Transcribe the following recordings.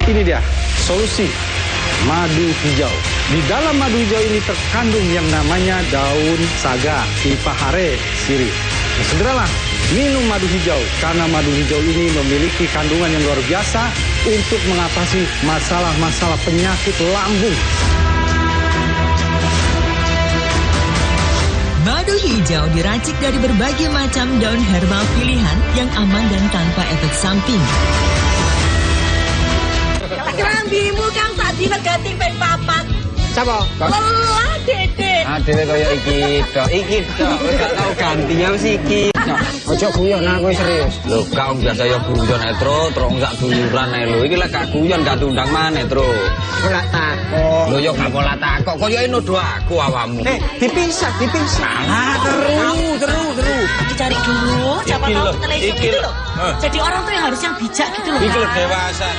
Ini dia solusi madu hijau. Di dalam madu hijau ini terkandung yang namanya daun saga, Sipahare siri. Nah, segeralah minum madu hijau karena madu hijau ini memiliki kandungan yang luar biasa untuk mengatasi masalah-masalah penyakit lambung. Madu hijau diracik dari berbagai macam daun herbal pilihan yang aman dan tanpa efek samping. Kerambimu kang tak dilegati ping papat. Siapa? Lelah Dede. Dede kaya iki tok. Gak tau gantinya wis iki. Ojo guyon aku serius. Lho, kau biasa ya guyon terus gak duluran ae lho. Iki lek gak guyon gak diundang maneh, Tru. Ora takok. Lho ya gak pola takok, koyoke nuduh aku awakmu. Dipisah. Salah, terus. Dicari dulu, siapa tahu televisi gitu loh. Jadi orang tuh yang harus yang bijak gitu loh. Iki lho dewasa.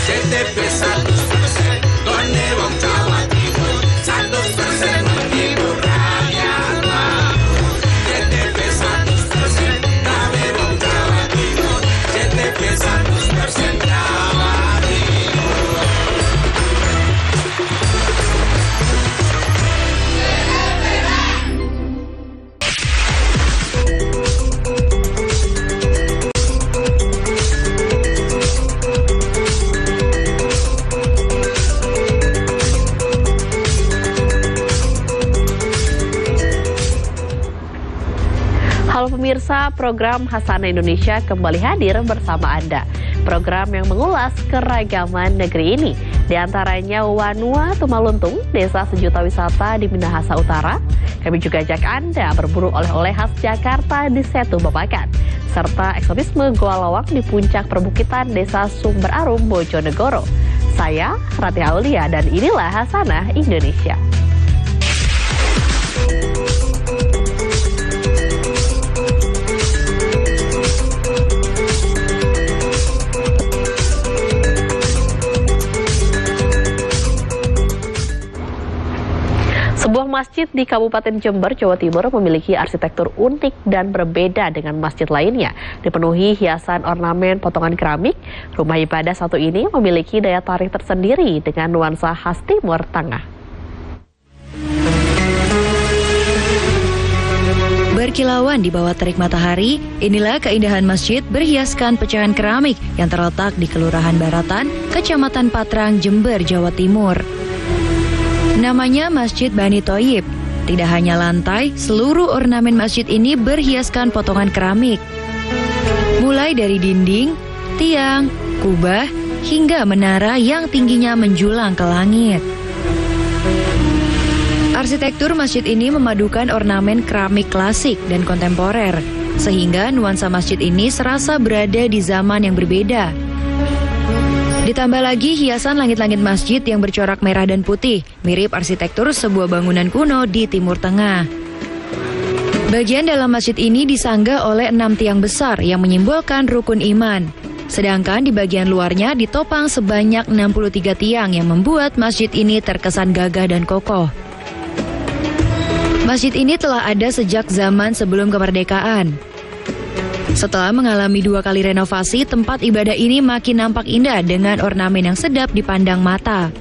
CTP 100% donde wong Jawa Timur 100% menghibur rakyat makmur. CTP 100% gawe wong Jawa Timur. CTP 100% Jawa Timur. Halo pemirsa, program Hasanah Indonesia kembali hadir bersama Anda. Program yang mengulas keragaman negeri ini. Di antaranya Wanua Tumaluntung, desa sejuta wisata di Minahasa Utara. Kami juga ajak Anda berburu oleh-oleh khas Jakarta di Setu Babakan. Serta eksotisme Goa Lawang di puncak perbukitan desa Sumber Arum, Bojonegoro. Saya Rati Aulia dan inilah Hasanah Indonesia. Sebuah masjid di Kabupaten Jember, Jawa Timur memiliki arsitektur unik dan berbeda dengan masjid lainnya. Dipenuhi hiasan ornamen potongan keramik, rumah ibadah satu ini memiliki daya tarik tersendiri dengan nuansa khas Timur Tengah. Berkilauan di bawah terik matahari, inilah keindahan masjid berhiaskan pecahan keramik yang terletak di Kelurahan Baratan, Kecamatan Patrang, Jember, Jawa Timur. Namanya Masjid Bani Thoyib. Tidak hanya lantai, seluruh ornamen masjid ini berhiaskan potongan keramik. Mulai dari dinding, tiang, kubah, hingga menara yang tingginya menjulang ke langit. Arsitektur masjid ini memadukan ornamen keramik klasik dan kontemporer, sehingga nuansa masjid ini serasa berada di zaman yang berbeda. Ditambah lagi hiasan langit-langit masjid yang bercorak merah dan putih, mirip arsitektur sebuah bangunan kuno di Timur Tengah. Bagian dalam masjid ini disanggah oleh 6 tiang besar yang menyimbolkan rukun iman. Sedangkan di bagian luarnya ditopang sebanyak 63 tiang yang membuat masjid ini terkesan gagah dan kokoh. Masjid ini telah ada sejak zaman sebelum kemerdekaan. Setelah mengalami 2 kali renovasi, tempat ibadah ini makin nampak indah dengan ornamen yang sedap dipandang mata.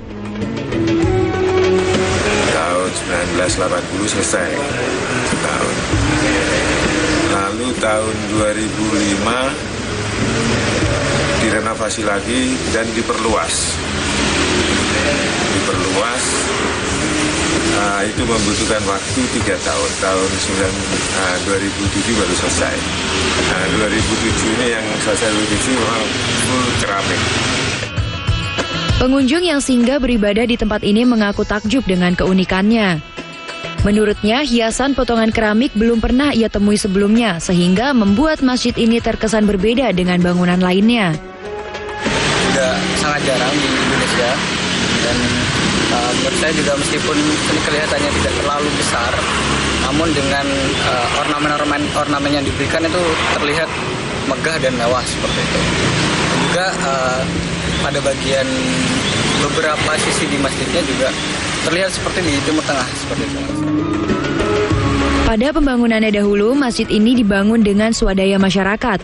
Tahun 1980 selesai setahun. Lalu tahun 2005 direnovasi lagi dan diperluas. Itu membutuhkan waktu 3 tahun. Tahun 2007 baru selesai. 2007 ini yang selesai 2007 memang full keramik. Pengunjung yang singgah beribadah di tempat ini mengaku takjub dengan keunikannya. Menurutnya, hiasan potongan keramik belum pernah ia temui sebelumnya, sehingga membuat masjid ini terkesan berbeda dengan bangunan lainnya. Sudah sangat jarang di Indonesia, dan menurut saya juga meskipun kelihatannya tidak terlalu besar, namun dengan ornamen yang diberikan itu terlihat megah dan mewah seperti itu. Dan juga pada bagian beberapa sisi di masjidnya juga terlihat seperti di Timur Tengah seperti itu. Pada pembangunannya dahulu, masjid ini dibangun dengan swadaya masyarakat.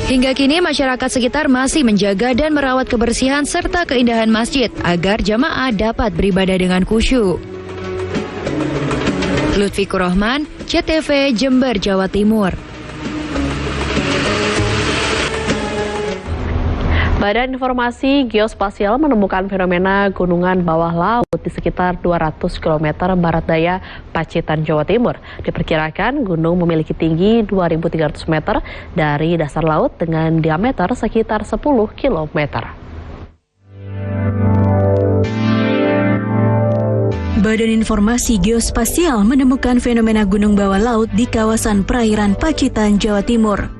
Hingga kini masyarakat sekitar masih menjaga dan merawat kebersihan serta keindahan masjid agar jamaah dapat beribadah dengan khusyuk. Lutfikur Rahman, CTV Jember, Jawa Timur. Badan Informasi Geospasial menemukan fenomena gunungan bawah laut di sekitar 200 km barat daya Pacitan, Jawa Timur. Diperkirakan gunung memiliki tinggi 2.300 meter dari dasar laut dengan diameter sekitar 10 km. Badan Informasi Geospasial menemukan fenomena gunung bawah laut di kawasan perairan Pacitan, Jawa Timur.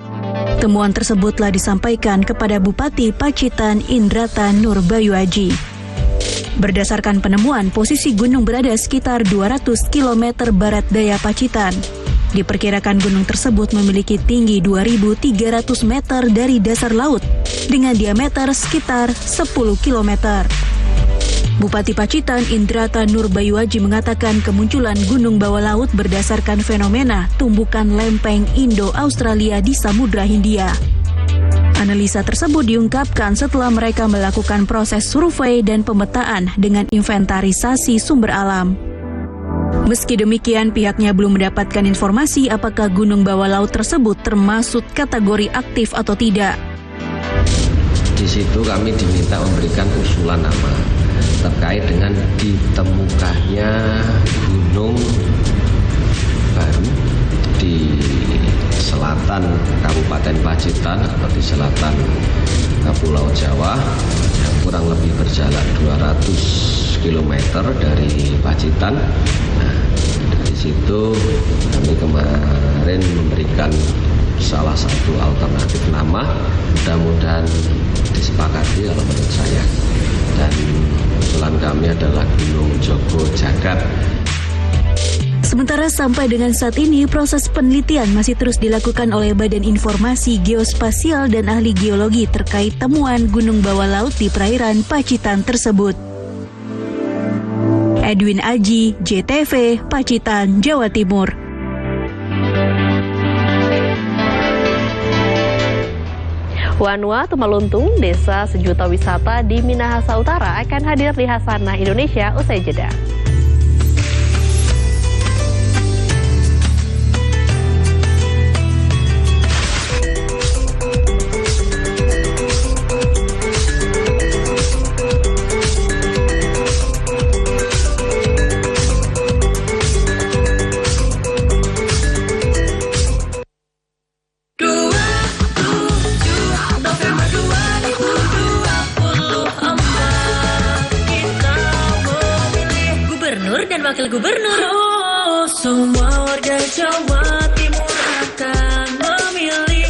Temuan tersebut telah disampaikan kepada Bupati Pacitan Indrata Nurbayu Aji. Berdasarkan penemuan, posisi gunung berada sekitar 200 km barat daya Pacitan. Diperkirakan gunung tersebut memiliki tinggi 2.300 meter dari dasar laut dengan diameter sekitar 10 km. Bupati Pacitan Indrata Nurbayu Aji mengatakan kemunculan gunung bawah laut berdasarkan fenomena tumbukan lempeng Indo-Australia di Samudra Hindia. Analisa tersebut diungkapkan setelah mereka melakukan proses survei dan pemetaan dengan inventarisasi sumber alam. Meski demikian, pihaknya belum mendapatkan informasi apakah gunung bawah laut tersebut termasuk kategori aktif atau tidak. Di situ kami diminta memberikan usulan nama terkait dengan ditemukannya gunung baru di selatan Kabupaten Pacitan atau di selatan Pulau Jawa yang kurang lebih berjalan 200 km dari Pacitan. Nah, dari situ kami kemarin memberikan salah satu alternatif nama, mudah-mudahan disepakati kalau menurut saya. Dan usulan kami adalah Gunung Joko Jagat. Sementara sampai dengan saat ini, proses penelitian masih terus dilakukan oleh Badan Informasi Geospasial dan ahli geologi terkait temuan gunung bawah laut di perairan Pacitan tersebut. Edwin Aji, JTV, Pacitan, Jawa Timur. Wanua Tumaluntung, desa sejuta wisata di Minahasa Utara akan hadir di Hasanah Indonesia usai jeda. Wakil Gubernur. Oh, semua warga Jawa Timur akan memilih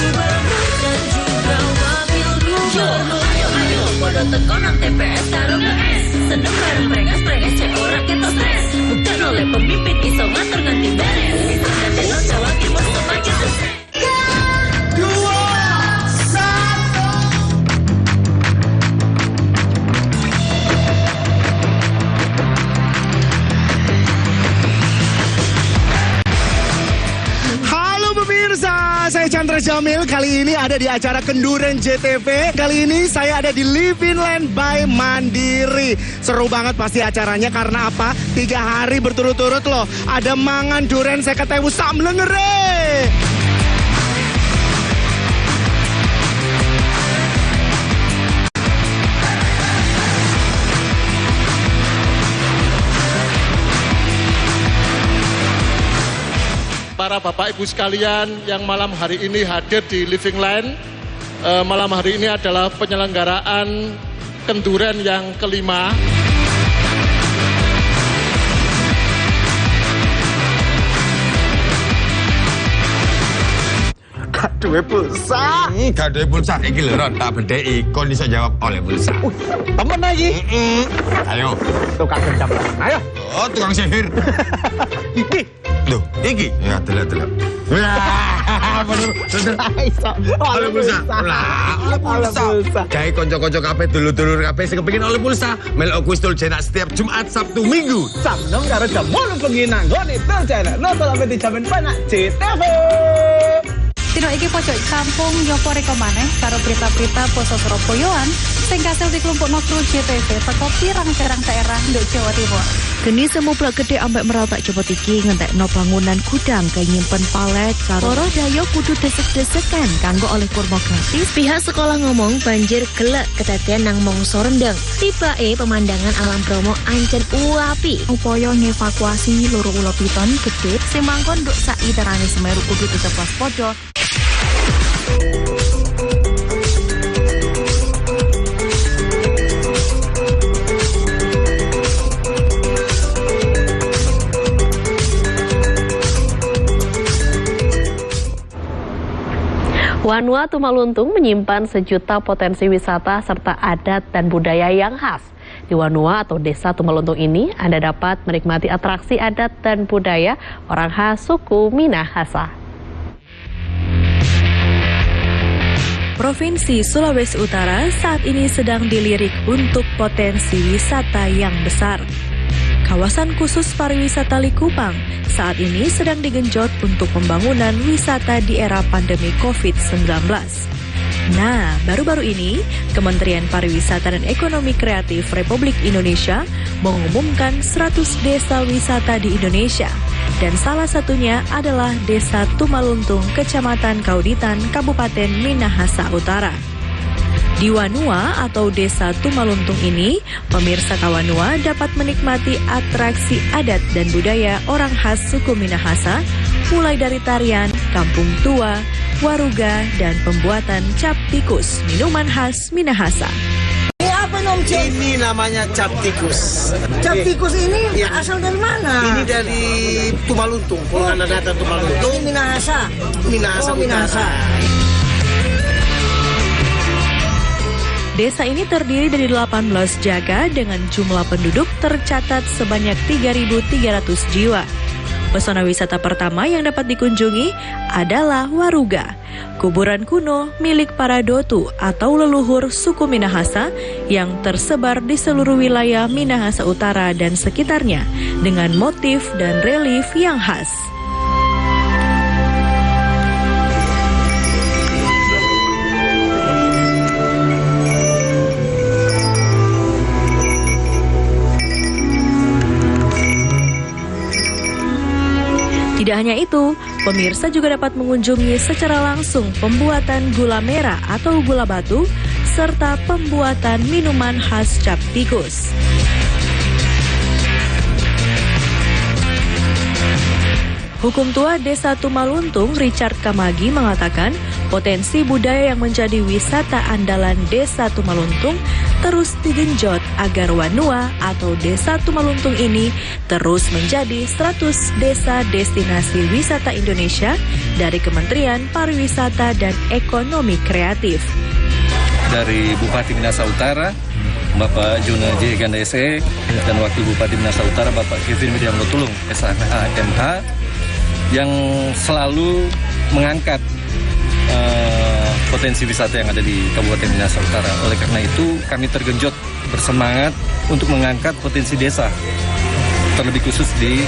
gubernur dan juga wakil gubernur. Ayo, pada tekonan TPS taruh PS. Seneng bareng pregas cek orang kita stres. Bukan oleh pemimpin iso ngatur nganti beres. Bisa dan Jawa Timur semakin sukses. Saya Chandra Jamil, kali ini ada di acara Kenduren JTV. Kali ini saya ada di Living Land by Mandiri. Seru banget pasti acaranya karena apa? 3 hari berturut-turut loh. Ada mangan duren saya ketemu samlengere. Para Bapak Ibu sekalian yang malam hari ini hadir di Living Land. Malam hari ini adalah penyelenggaraan Kenduren yang kelima. Gak duwe pulsa. Gak duwe pulsa. Iki lho Ron, tak bedheki kon iso jawab oleh pulsa. Temen lagi. Ayo. Tukang gendam. Ayo. Oh, tukang sihir. Iki. Loh, iki. Ya, delok-delok. Apa oleh pulsa. Lah, pulsa. Gawe kanca-kanca kabeh dulur-dulur kabeh sing kepengin oleh pulsa, melok kuis tul cetak setiap Jumat, Sabtu, Minggu. Jam 6 karo jam 8 bengi nang nggone tul cetak. Nonton sampe dijamin penak JTV. Dino iki pojok kampung nyopo reko maneh karo berita-berita poso Surabayaan sing kasil dikelompokno kru JTV saka pirang-pirang daerah nduk Jawa Timur. Geni semu plek gede ambek meratak cepet iki ngentekno bangunan gudang kaya nyimpen palet karo loro dayo kudu desek-desekan kanggo oleh kurma gratis. Pihak sekolah ngomong banjir gelek kedadian nang mongso rendeng. Tibake pemandangan alam Bromo ancen uapi. Upaya ngevakuasi loro ula piton gede sing mangkon nduk sak iterane Semeru kudu tetep waspada. Wanua Tumaluntung menyimpan sejuta potensi wisata serta adat dan budaya yang khas. Di Wanua atau Desa Tumaluntung ini, Anda dapat menikmati atraksi adat dan budaya orang khas suku Minahasa. Provinsi Sulawesi Utara saat ini sedang dilirik untuk potensi wisata yang besar. Kawasan khusus pariwisata Likupang saat ini sedang digenjot untuk pembangunan wisata di era pandemi COVID-19. Nah, baru-baru ini Kementerian Pariwisata dan Ekonomi Kreatif Republik Indonesia mengumumkan 100 desa wisata di Indonesia. Dan salah satunya adalah Desa Tumaluntung, Kecamatan Kauditan, Kabupaten Minahasa Utara. Di Wanua atau Desa Tumaluntung ini, pemirsa Kawanua dapat menikmati atraksi adat dan budaya orang khas suku Minahasa, mulai dari tarian, kampung tua, waruga, dan pembuatan cap tikus, minuman khas Minahasa. Ini apa nom Cik? Ini namanya cap tikus. Cap tikus ini asal dari mana? Ini dari Tumaluntung, Kolongan Data Tumaluntung. Ini Minahasa. Minahasa. Minahasa. Desa ini terdiri dari 18 jaga dengan jumlah penduduk tercatat sebanyak 3.300 jiwa. Pesona wisata pertama yang dapat dikunjungi adalah Waruga, kuburan kuno milik para Dotu atau leluhur suku Minahasa yang tersebar di seluruh wilayah Minahasa Utara dan sekitarnya dengan motif dan relief yang khas. Tidak hanya itu, pemirsa juga dapat mengunjungi secara langsung pembuatan gula merah atau gula batu, serta pembuatan minuman khas cap tikus. Hukum tua Desa Tumaluntung Richard Kamagi mengatakan potensi budaya yang menjadi wisata andalan Desa Tumaluntung terus digenjot agar Wanua atau Desa Tumaluntung ini terus menjadi 100 desa destinasi wisata Indonesia dari Kementerian Pariwisata dan Ekonomi Kreatif. Dari Bupati Minahasa Utara, Bapak Juna J. Ganda SE, dan Wakil Bupati Minahasa Utara Bapak Kevin Widianto Tulung, SHMH, yang selalu mengangkat potensi wisata yang ada di Kabupaten Minahasa Utara. Oleh karena itu, kami tergenjot bersemangat untuk mengangkat potensi desa, terlebih khusus di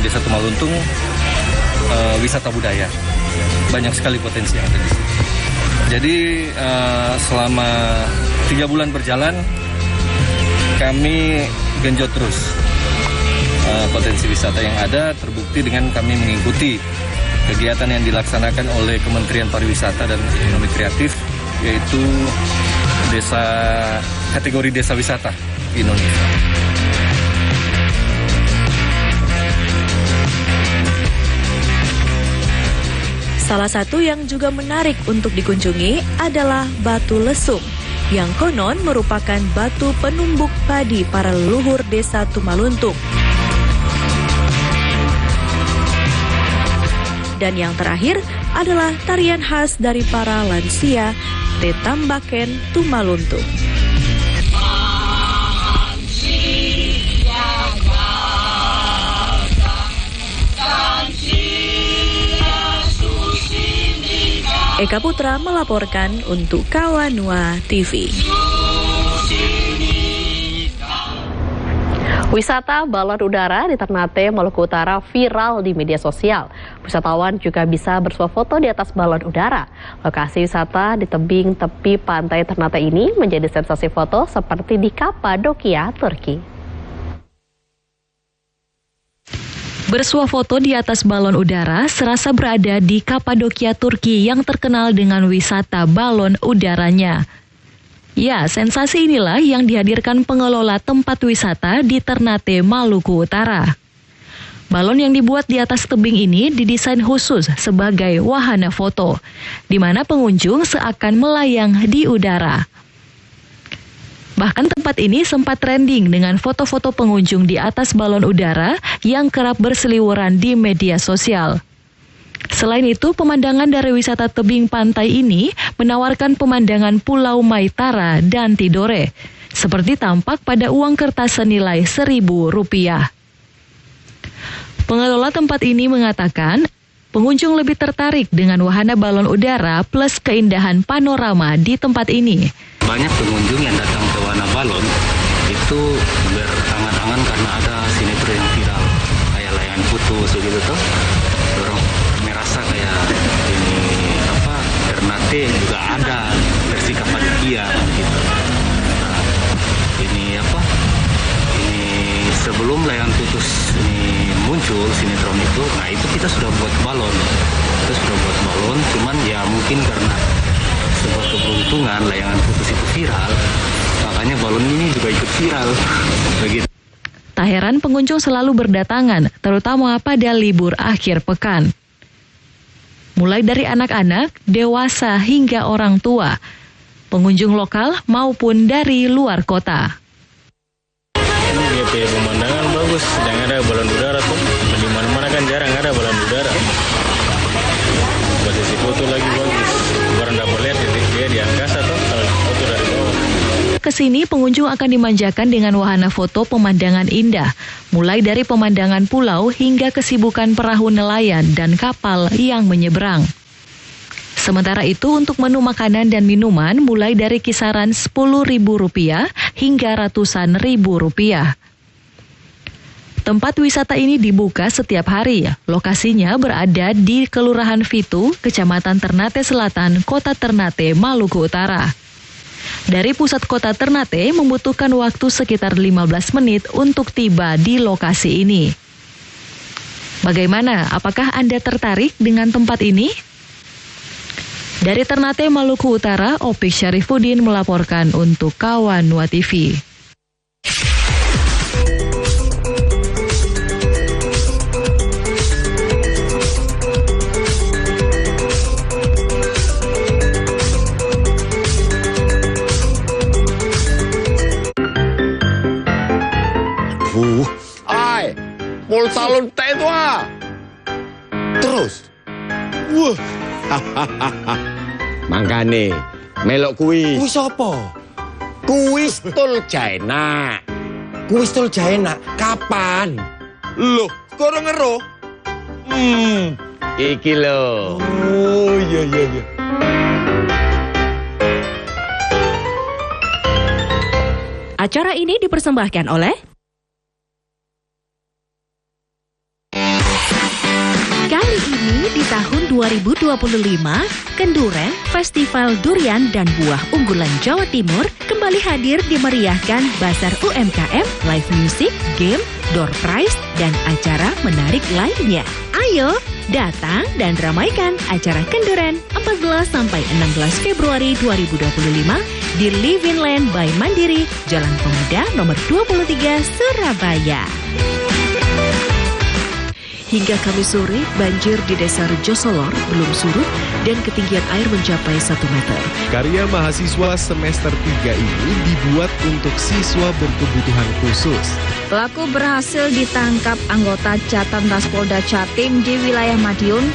Desa Tumaluntung, wisata budaya. Banyak sekali potensi yang ada di sini. Jadi selama 3 bulan berjalan, kami genjot terus potensi wisata yang ada, terbukti dengan kami mengikuti kegiatan yang dilaksanakan oleh Kementerian Pariwisata dan Ekonomi Kreatif, yaitu kategori desa wisata di Indonesia. Salah satu yang juga menarik untuk dikunjungi adalah Batu Lesung, yang konon merupakan batu penumbuk padi para leluhur Desa Tumaluntung. Dan yang terakhir adalah tarian khas dari para lansia Tetambaken Tumaluntung. Eka Putra melaporkan untuk Kawanua TV. Wisata balon udara di Ternate, Maluku Utara viral di media sosial. Wisatawan juga bisa bersuah foto di atas balon udara. Lokasi wisata di tebing tepi pantai Ternate ini menjadi sensasi foto seperti di Kapadokia, Turki. Bersuah foto di atas balon udara serasa berada di Kapadokia, Turki yang terkenal dengan wisata balon udaranya. Ya, sensasi inilah yang dihadirkan pengelola tempat wisata di Ternate, Maluku Utara. Balon yang dibuat di atas tebing ini didesain khusus sebagai wahana foto, di mana pengunjung seakan melayang di udara. Bahkan tempat ini sempat trending dengan foto-foto pengunjung di atas balon udara yang kerap berseliweran di media sosial. Selain itu, pemandangan dari wisata tebing pantai ini menawarkan pemandangan Pulau Maitara dan Tidore, seperti tampak pada uang kertas senilai Rp1.000. Pengelola tempat ini mengatakan, pengunjung lebih tertarik dengan wahana balon udara plus keindahan panorama di tempat ini. Banyak pengunjung yang datang ke wahana balon itu berangan-angan karena ada sinetron yang viral, kayak layangan putus begitu tuh. Dorong merasa kayak ini Ternate juga ada versi Kapadokia gitu. Nah, ini sebelum layangan putus ini muncul sinetron itu, nah itu kita sudah buat balon. Cuman ya mungkin karena sebuah keberuntungan layangan putus itu viral, makanya balon ini juga ikut viral begitu. Tak heran pengunjung selalu berdatangan, terutama pada libur akhir pekan. Mulai dari anak-anak, dewasa hingga orang tua, pengunjung lokal maupun dari luar kota. Ini pemandangan bagus, sedang ada balon udara tuh. Di mana-mana kan jarang ada balon udara. Posisi foto lagi bagus. Orang dapat lihat dia di angkasa tuh, kalau foto dari bawah. Kesini pengunjung akan dimanjakan dengan wahana foto pemandangan indah, mulai dari pemandangan pulau hingga kesibukan perahu nelayan dan kapal yang menyeberang. Sementara itu untuk menu makanan dan minuman mulai dari kisaran Rp10.000 hingga ratusan ribu rupiah. Tempat wisata ini dibuka setiap hari. Lokasinya berada di Kelurahan Fitu, Kecamatan Ternate Selatan, Kota Ternate, Maluku Utara. Dari pusat kota Ternate membutuhkan waktu sekitar 15 menit untuk tiba di lokasi ini. Bagaimana? Apakah Anda tertarik dengan tempat ini? Dari Ternate, Maluku Utara, Opik Syarifuddin melaporkan untuk Kawanua TV. Pulsa lontek itu terus. Mangkane melok kuis. Kuis apa? Kuis Tuljaena. Kuis Tuljaena kapan? Loh, koro ngero? Iki lho. Oh iya. Acara ini dipersembahkan oleh kali ini di tahun 2025, Kenduren, Festival Durian dan Buah Unggulan Jawa Timur kembali hadir dimeriahkan Bazar UMKM, live music, game, door prize, dan acara menarik lainnya. Ayo, datang dan ramaikan acara Kenduren 14-16 Februari 2025 di Living Land by Mandiri, Jalan Pemuda nomor 23, Surabaya. Hingga Kamis sore, banjir di Desa Rejosolor belum surut dan ketinggian air mencapai 1 meter. Karya mahasiswa semester 3 ini dibuat untuk siswa berkebutuhan khusus. Pelaku berhasil ditangkap anggota Catantas Polda Jatim di wilayah Madiun.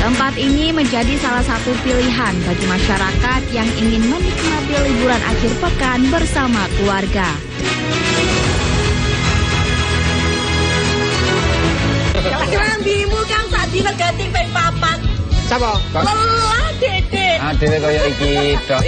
Tempat ini menjadi salah satu pilihan bagi masyarakat yang ingin menikmati liburan akhir pekan bersama keluarga. Kelambimu kang tak diwegating ping 4. Sapa? Lelah, Dede. Dhewe kaya iki tok.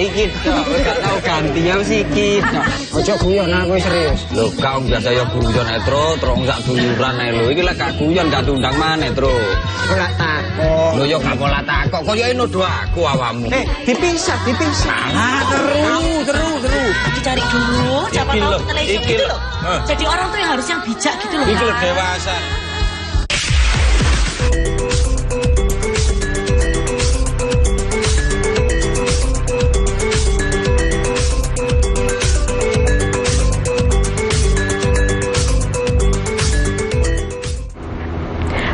Gak tau gantinya wis iki tok. Ojo guyon aku serius. Lho, kau biasa ya guyon ae terus gak duluran ae lho. Iki lek gak guyon gak diundang maneh terus. Ora takok. Lho ya gak pola takok. Kaya nuduh aku awakmu. Dipisah. Salah terus. Dicari dulu, siapa tahu telepon gitu loh. Jadi orang tuh yang harus yang bijak gitu loh. Iki lho dewasa.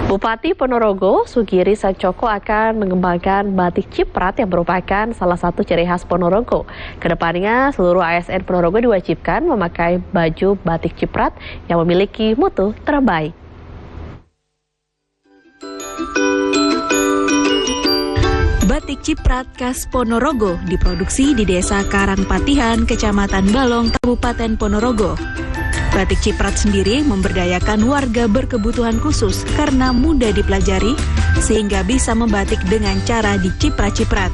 Bupati Ponorogo, Sugiri Sancoko akan mengembangkan batik ciprat yang merupakan salah satu ciri khas Ponorogo. Kedepannya, seluruh ASN Ponorogo diwajibkan memakai baju batik ciprat yang memiliki mutu terbaik. Batik ciprat khas Ponorogo diproduksi di Desa Karangpatihan, Kecamatan Balong, Kabupaten Ponorogo. Batik ciprat sendiri memberdayakan warga berkebutuhan khusus karena mudah dipelajari sehingga bisa membatik dengan cara diciprat-ciprat.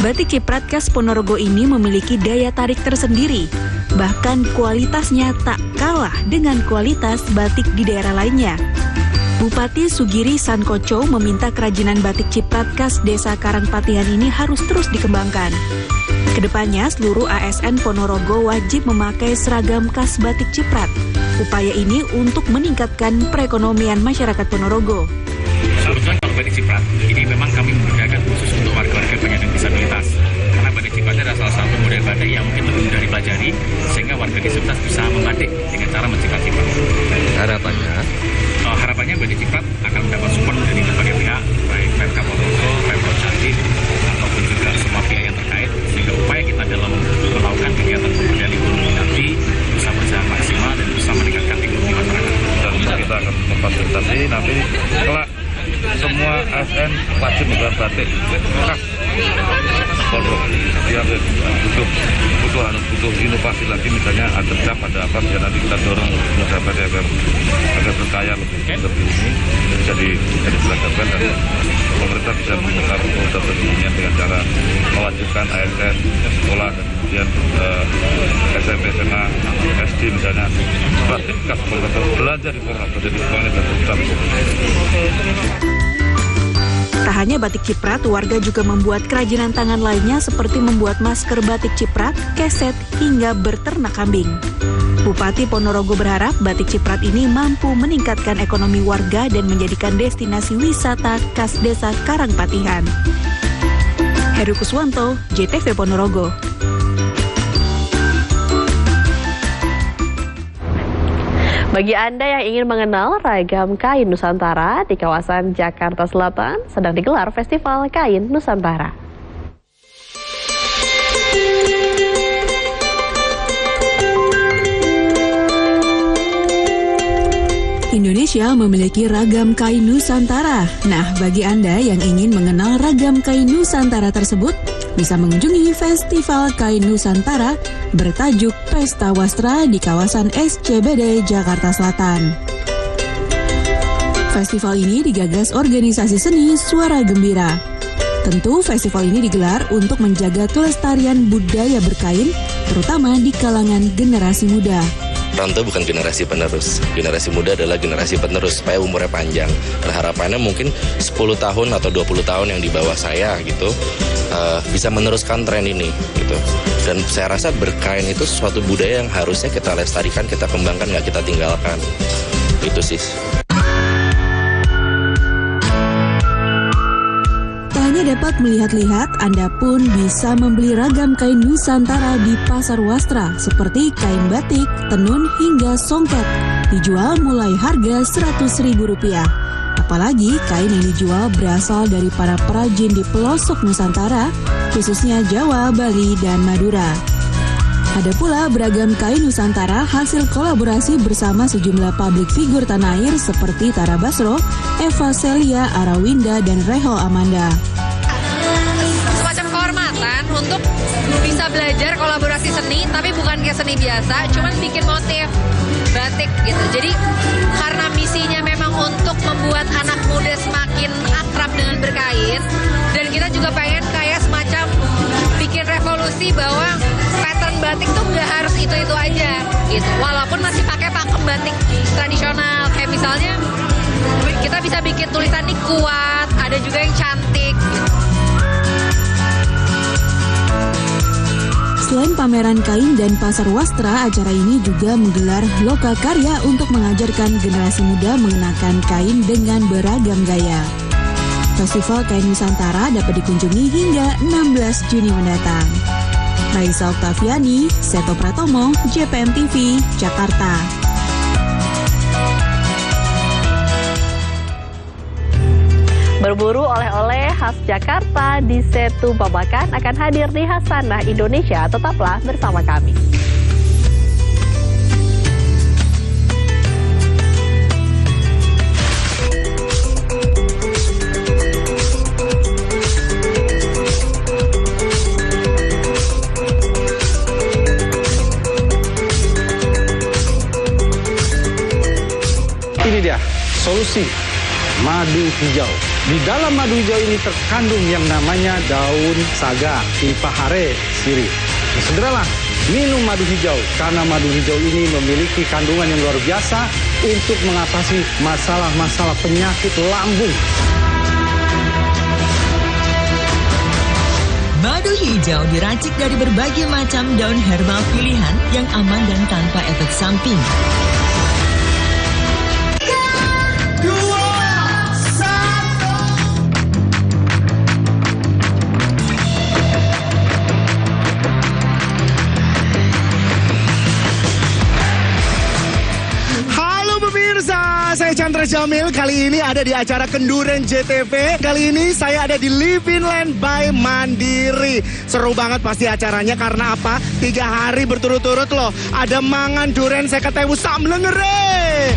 Batik ciprat khas Ponorogo ini memiliki daya tarik tersendiri, bahkan kualitasnya tak kalah dengan kualitas batik di daerah lainnya. Bupati Sugiri Sancoko meminta kerajinan batik ciprat khas Desa Karangpatihan ini harus terus dikembangkan. Kedepannya, seluruh ASN Ponorogo wajib memakai seragam khas batik ciprat. Upaya ini untuk meningkatkan perekonomian masyarakat Ponorogo. Kebetulan kalau batik ciprat, ini memang kami memberdayakan khusus untuk warga-warga penyandang disabilitas. Karena batik ciprat adalah salah satu model batik yang mungkin lebih mudah dipelajari, sehingga warga disabilitas bisa membatik dengan cara menciprat-ciprat. Harapannya batik ciprat akan mendapat support dari berbagai pihak, baik Pemkab Ponorogo, Pemprov Jatim, ataupun juga semua pihak yang terkait, sehingga upaya kita dalam melakukan kegiatan pemberdayaan ekonomi nanti bisa berjalan maksimal dan bisa meningkatkan ekonomi masyarakat. Dan kita akan memfasilitasi nanti kelak semua ASN wajib menggunakan batik khas Ponorogo. Dia butuh inovasi lagi, misalnya ada cap, ada apa, biar nanti kita dorong modal batik agar berkaya lebih ini jadi seragam, dan pemerintah bisa membuka modal beginian dengan cara mewajibkan ASN sekolah, kemudian SMP, SMA, SD misalnya batik khas Ponorogo, belajar di Ponorogo, jadi semuanya berputar. Tak hanya batik ciprat, warga juga membuat kerajinan tangan lainnya seperti membuat masker batik ciprat, keset, hingga berternak kambing. Bupati Ponorogo berharap batik ciprat ini mampu meningkatkan ekonomi warga dan menjadikan destinasi wisata khas Desa Karangpatihan. Heru Kuswanto, JTV Ponorogo. Bagi Anda yang ingin mengenal ragam kain Nusantara, di kawasan Jakarta Selatan sedang digelar Festival Kain Nusantara. Indonesia memiliki ragam kain Nusantara. Nah, bagi Anda yang ingin mengenal ragam kain Nusantara tersebut, bisa mengunjungi Festival Kain Nusantara bertajuk Pesta Wastra di kawasan SCBD Jakarta Selatan. Festival ini digagas organisasi seni Suara Gembira. Tentu festival ini digelar untuk menjaga kelestarian budaya berkain, terutama di kalangan generasi muda. Rantau bukan generasi penerus, generasi muda adalah generasi penerus supaya umurnya panjang. Dan harapannya mungkin 10 tahun atau 20 tahun yang di bawah saya gitu bisa meneruskan tren ini gitu. Dan saya rasa berkain itu suatu budaya yang harusnya kita lestarikan, kita kembangkan, nggak kita tinggalkan. Itu sih. Dapat melihat-lihat, Anda pun bisa membeli ragam kain Nusantara di Pasar Wastra seperti kain batik, tenun, hingga songket. Dijual mulai harga Rp100.000. Apalagi kain yang dijual berasal dari para perajin di pelosok Nusantara, khususnya Jawa, Bali, dan Madura. Ada pula beragam kain Nusantara hasil kolaborasi bersama sejumlah publik figur tanah air seperti Tara Basro, Eva Celia Arawinda, dan Reho Amanda. Semacam kehormatan untuk bisa belajar kolaborasi seni, tapi bukan kayak seni biasa, cuman bikin motif batik gitu. Jadi karena misinya memang untuk membuat anak muda semakin akrab dengan berkain, gitu. Walaupun masih pakai pakem batik tradisional, kayak misalnya kita bisa bikin tulisan nih kuat, ada juga yang cantik. Selain pameran kain dan pasar wastra, acara ini juga menggelar loka karya untuk mengajarkan generasi muda mengenakan kain dengan beragam gaya. Festival Kain Nusantara dapat dikunjungi hingga 16 Juni mendatang. Raisa Oktaviani, Seto Pratomo, JPM TV, Jakarta. Berburu oleh-oleh khas Jakarta di Setu Babakan akan hadir di Hasanah Indonesia. Tetaplah bersama kami. Ini dia solusi madu hijau. Di dalam madu hijau ini terkandung yang namanya daun saga, Ipahare sirih. Nah, segeralah minum madu hijau karena madu hijau ini memiliki kandungan yang luar biasa untuk mengatasi masalah-masalah penyakit lambung. Madu hijau diracik dari berbagai macam daun herbal pilihan yang aman dan tanpa efek samping. Saya Chandra Jamil, kali ini ada di acara Kenduren JTV. Kali ini saya ada di Living Land by Mandiri. Seru banget pasti acaranya karena apa? 3 hari berturut-turut loh. Ada mangan duren saya ketemu sak melengere.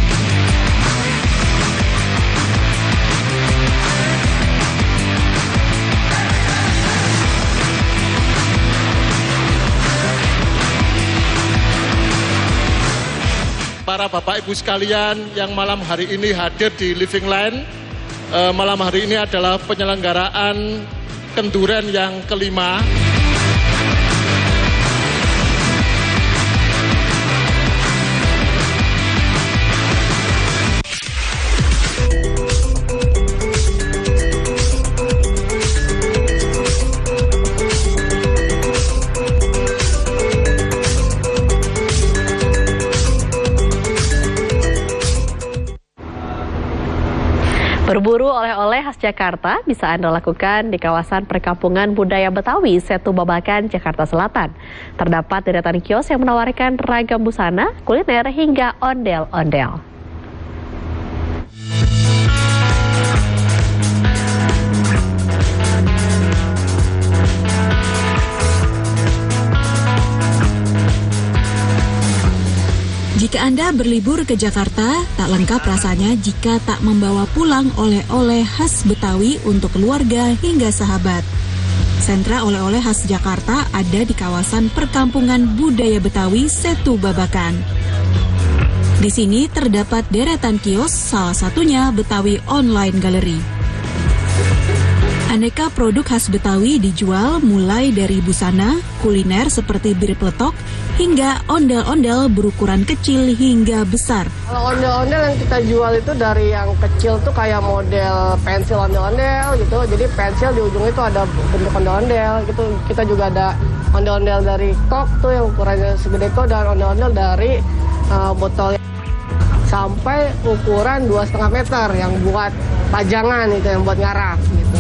Para Bapak Ibu sekalian yang malam hari ini hadir di Living Land. Malam hari ini adalah penyelenggaraan Kenduren yang kelima. Berburu oleh-oleh khas Jakarta bisa Anda lakukan di kawasan perkampungan budaya Betawi, Setu Babakan, Jakarta Selatan. Terdapat deretan kios yang menawarkan ragam busana, kuliner, hingga ondel-ondel. Jika Anda berlibur ke Jakarta, tak lengkap rasanya jika tak membawa pulang oleh-oleh khas Betawi untuk keluarga hingga sahabat. Sentra oleh-oleh khas Jakarta ada di kawasan perkampungan budaya Betawi, Setu Babakan. Di sini terdapat deretan kios, salah satunya Betawi Online Gallery. Aneka produk khas Betawi dijual mulai dari busana, kuliner seperti bir peletok, hingga ondel-ondel berukuran kecil hingga besar. Kalau ondel-ondel yang kita jual itu dari yang kecil tuh kayak model pensil ondel-ondel gitu. Jadi pensil di ujung itu ada bentuk ondel-ondel gitu. Kita juga ada ondel-ondel dari kok tuh yang ukurannya segede kok, dan ondel-ondel dari botol sampai ukuran 2,5 meter yang buat pajangan itu, yang buat ngaraf gitu.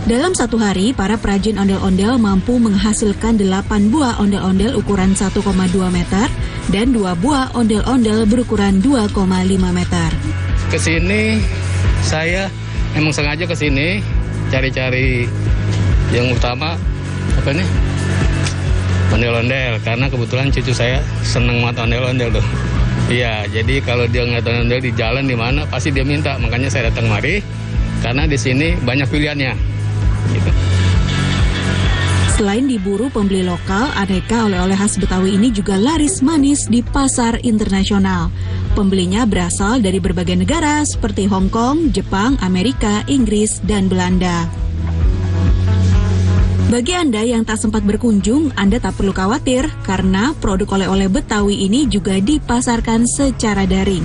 Dalam satu hari, para perajin ondel-ondel mampu menghasilkan 8 buah ondel-ondel ukuran 1,2 meter dan 2 buah ondel-ondel berukuran 2,5 meter. Kesini, saya emang sengaja kesini cari-cari yang utama, apa nih? Ondel-ondel, karena kebetulan cucu saya seneng banget ondel-ondel tuh. Iya, jadi kalau dia ngeliat ondel-ondel di jalan di mana, pasti dia minta. Makanya saya datang mari, karena di sini banyak pilihannya. Gitu. Selain diburu pembeli lokal, aneka oleh-oleh khas Betawi ini juga laris manis di pasar internasional. Pembelinya berasal dari berbagai negara seperti Hong Kong, Jepang, Amerika, Inggris, dan Belanda. Bagi Anda yang tak sempat berkunjung, Anda tak perlu khawatir karena produk oleh-oleh Betawi ini juga dipasarkan secara daring.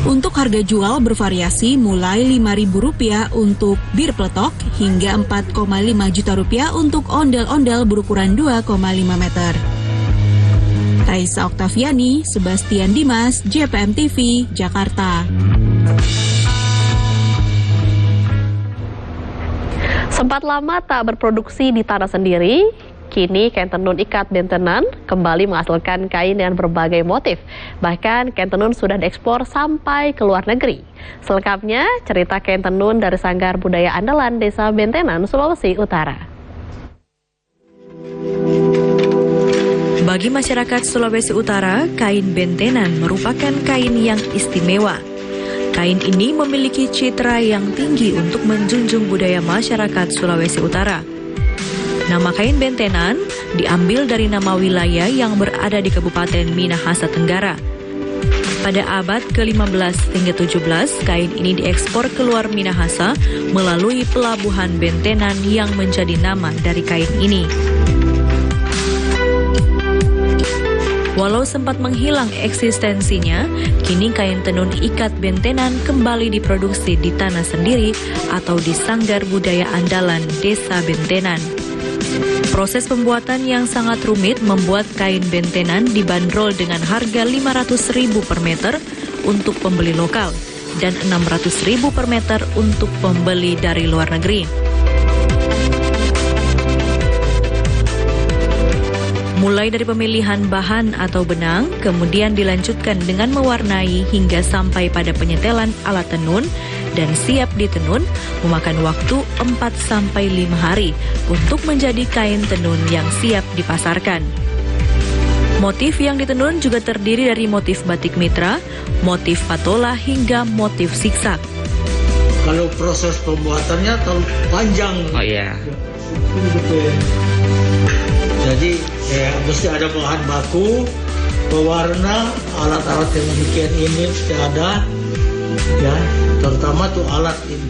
Untuk harga jual bervariasi mulai Rp5.000 untuk bir peletok hingga Rp4,5 juta untuk ondel-ondel berukuran 2,5 meter. Raisa Oktaviani, Sebastian Dimas, JPM TV, Jakarta. Sempat lama tak berproduksi di tanah sendiri, kini kain tenun ikat bentenan kembali menghasilkan kain dengan berbagai motif. Bahkan kain tenun sudah diekspor sampai ke luar negeri. Selengkapnya, cerita kain tenun dari Sanggar Budaya Andalan Desa Bentenan, Sulawesi Utara. Bagi masyarakat Sulawesi Utara, kain bentenan merupakan kain yang istimewa. Kain ini memiliki citra yang tinggi untuk menjunjung budaya masyarakat Sulawesi Utara. Nama kain bentenan diambil dari nama wilayah yang berada di Kabupaten Minahasa Tenggara. Pada abad ke-15 hingga 17, kain ini diekspor keluar Minahasa melalui pelabuhan Bentenan yang menjadi nama dari kain ini. Walau sempat menghilang eksistensinya, kini kain tenun ikat bentenan kembali diproduksi di tanah sendiri atau di Sanggar Budaya Andalan Desa Bentenan. Proses pembuatan yang sangat rumit membuat kain bentenan dibanderol dengan harga Rp500.000 per meter untuk pembeli lokal dan Rp600.000 per meter untuk pembeli dari luar negeri. Mulai dari pemilihan bahan atau benang, kemudian dilanjutkan dengan mewarnai hingga sampai pada penyetelan alat tenun dan siap ditenun, memakan waktu 4-5 hari untuk menjadi kain tenun yang siap dipasarkan. Motif yang ditenun juga terdiri dari motif batik mitra, motif patola hingga motif siksak. Kalau proses pembuatannya terlalu panjang. Oh iya. Jadi mesti ada bahan baku, pewarna, alat-alat yang demikian ini mesti ada, ya, terutama tuh alat itu.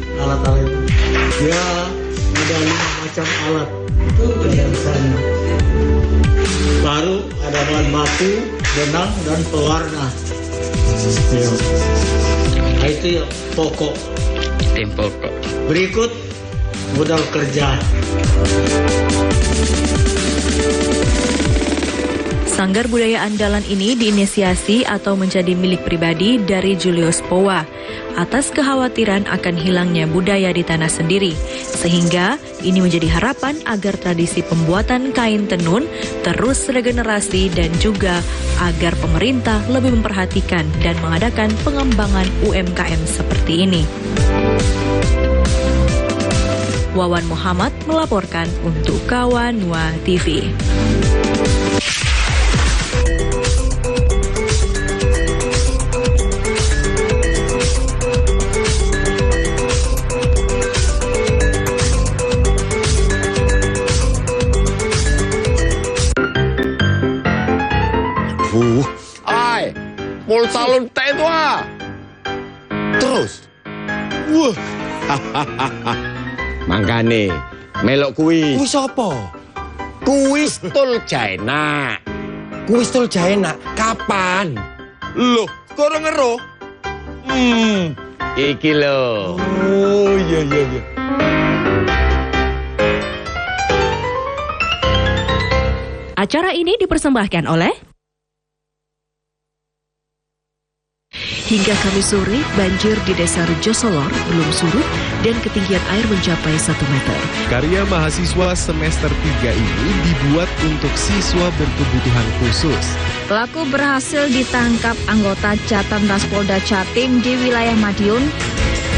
Ya, ada 5 macam alat itu biasanya. Baru ada bahan baku, benang dan pewarna. Ya. Nah, itu ya pokok. Tim pokok. Berikut modal kerja. Sanggar Budaya Andalan ini diinisiasi atau menjadi milik pribadi dari Julius Powa atas kekhawatiran akan hilangnya budaya di tanah sendiri, sehingga ini menjadi harapan agar tradisi pembuatan kain tenun terus regenerasi dan juga agar pemerintah lebih memperhatikan dan mengadakan pengembangan UMKM seperti ini. Wawan Muhammad melaporkan untuk Kawanua TV. Ay, pul salon teh itu ah. Terus. Wah. Mangkane melok kuis. Kuis apa? Kuis tul Jaena. Kuis tul Jaena kapan? Loh, kurang ngero. Iki lho. Oh, iya. Acara ini dipersembahkan oleh Hingga Kamis sore, banjir di Desa Rejosolor belum surut dan ketinggian air mencapai 1 meter. Karya mahasiswa semester 3 ini dibuat untuk siswa berkebutuhan khusus. Pelaku berhasil ditangkap anggota Jatanras Polda Jatim di wilayah Madiun.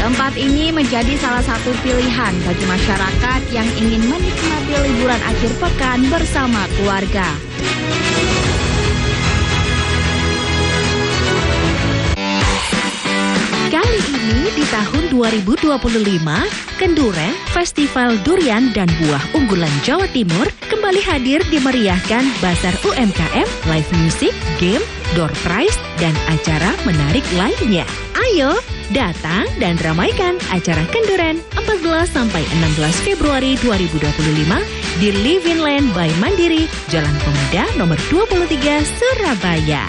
Tempat ini menjadi salah satu pilihan bagi masyarakat yang ingin menikmati liburan akhir pekan bersama keluarga. Kali ini di tahun 2025, Kenduren, Festival Durian dan Buah Unggulan Jawa Timur kembali hadir dimeriahkan Bazar UMKM, live music, game, door prize, dan acara menarik lainnya. Ayo, datang dan ramaikan acara Kenduren 14-16 Februari 2025 di Living Land by Mandiri, Jalan Pemuda nomor 23, Surabaya.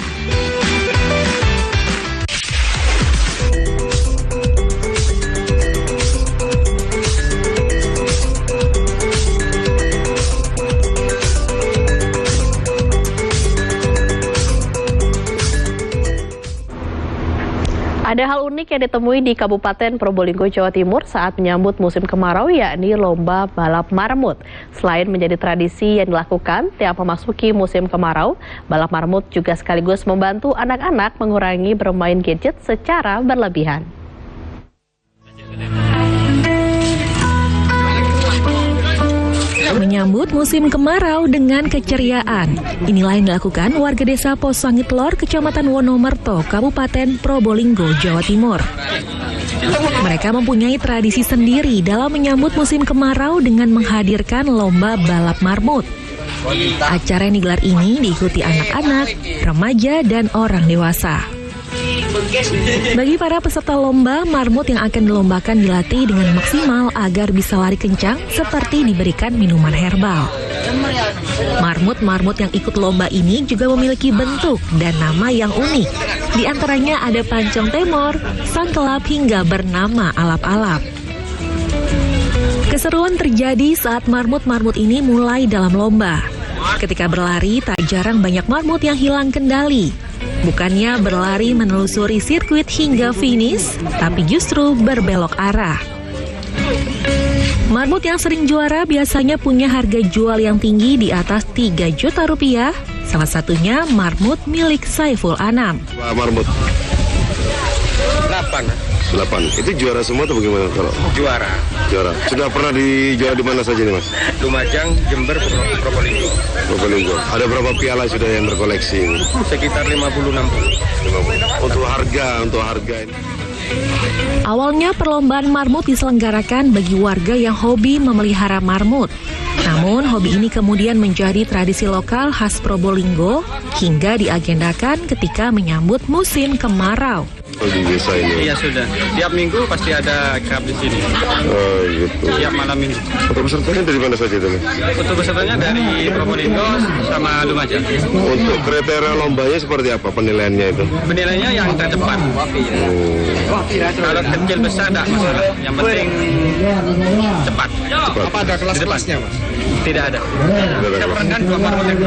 Ada hal unik yang ditemui di Kabupaten Probolinggo, Jawa Timur saat menyambut musim kemarau, yakni lomba balap marmut. Selain menjadi tradisi yang dilakukan tiap memasuki musim kemarau, balap marmut juga sekaligus membantu anak-anak mengurangi bermain gadget secara berlebihan. Menyambut musim kemarau dengan keceriaan. Inilah yang dilakukan warga desa Posangit Lor, Kecamatan Wonomerto, Kabupaten Probolinggo, Jawa Timur. Mereka mempunyai tradisi sendiri dalam menyambut musim kemarau dengan menghadirkan lomba balap marmut. Acara yang digelar ini diikuti anak-anak, remaja, dan orang dewasa. Bagi para peserta lomba, marmut yang akan dilombakan dilatih dengan maksimal agar bisa lari kencang seperti diberikan minuman herbal. Marmut-marmut yang ikut lomba ini juga memiliki bentuk dan nama yang unik. Di antaranya ada pancong temor, sangkelap hingga bernama alap-alap. Keseruan terjadi saat marmut-marmut ini mulai dalam lomba. Ketika berlari, tak jarang banyak marmut yang hilang kendali. Bukannya berlari menelusuri sirkuit hingga finish, tapi justru berbelok arah. Marmut yang sering juara biasanya punya harga jual yang tinggi di atas 3 juta rupiah. Salah satunya marmut milik Saiful Anam. Marmut 8. Itu juara semua atau bagaimana kalau? Juara. Sudah pernah dijuara di mana saja nih, Mas? Lumajang, Jember, Probolinggo. Ada berapa piala sudah yang terkoleksi ini? Sekitar 50-60. Untuk harga ini. Awalnya perlombaan marmut diselenggarakan bagi warga yang hobi memelihara marmut. Namun hobi ini kemudian menjadi tradisi lokal khas Probolinggo hingga diagendakan ketika menyambut musim kemarau. Di desa ini? Iya sudah. Tiap minggu pasti ada kerap di sini. Oh gitu. Tiap malam minggu. Untuk pesertanya dari mana saja itu? Untuk pesertanya dari Probolinggo sama Lumajang. Untuk kriteria lombanya seperti apa penilaiannya itu? Penilaiannya yang tercepat. Kalau kecil besar tidak masalah. Yang penting cepat. Apa ada kelas-kelasnya, Mas? Tidak ada. Kita perankan 2 marmut yang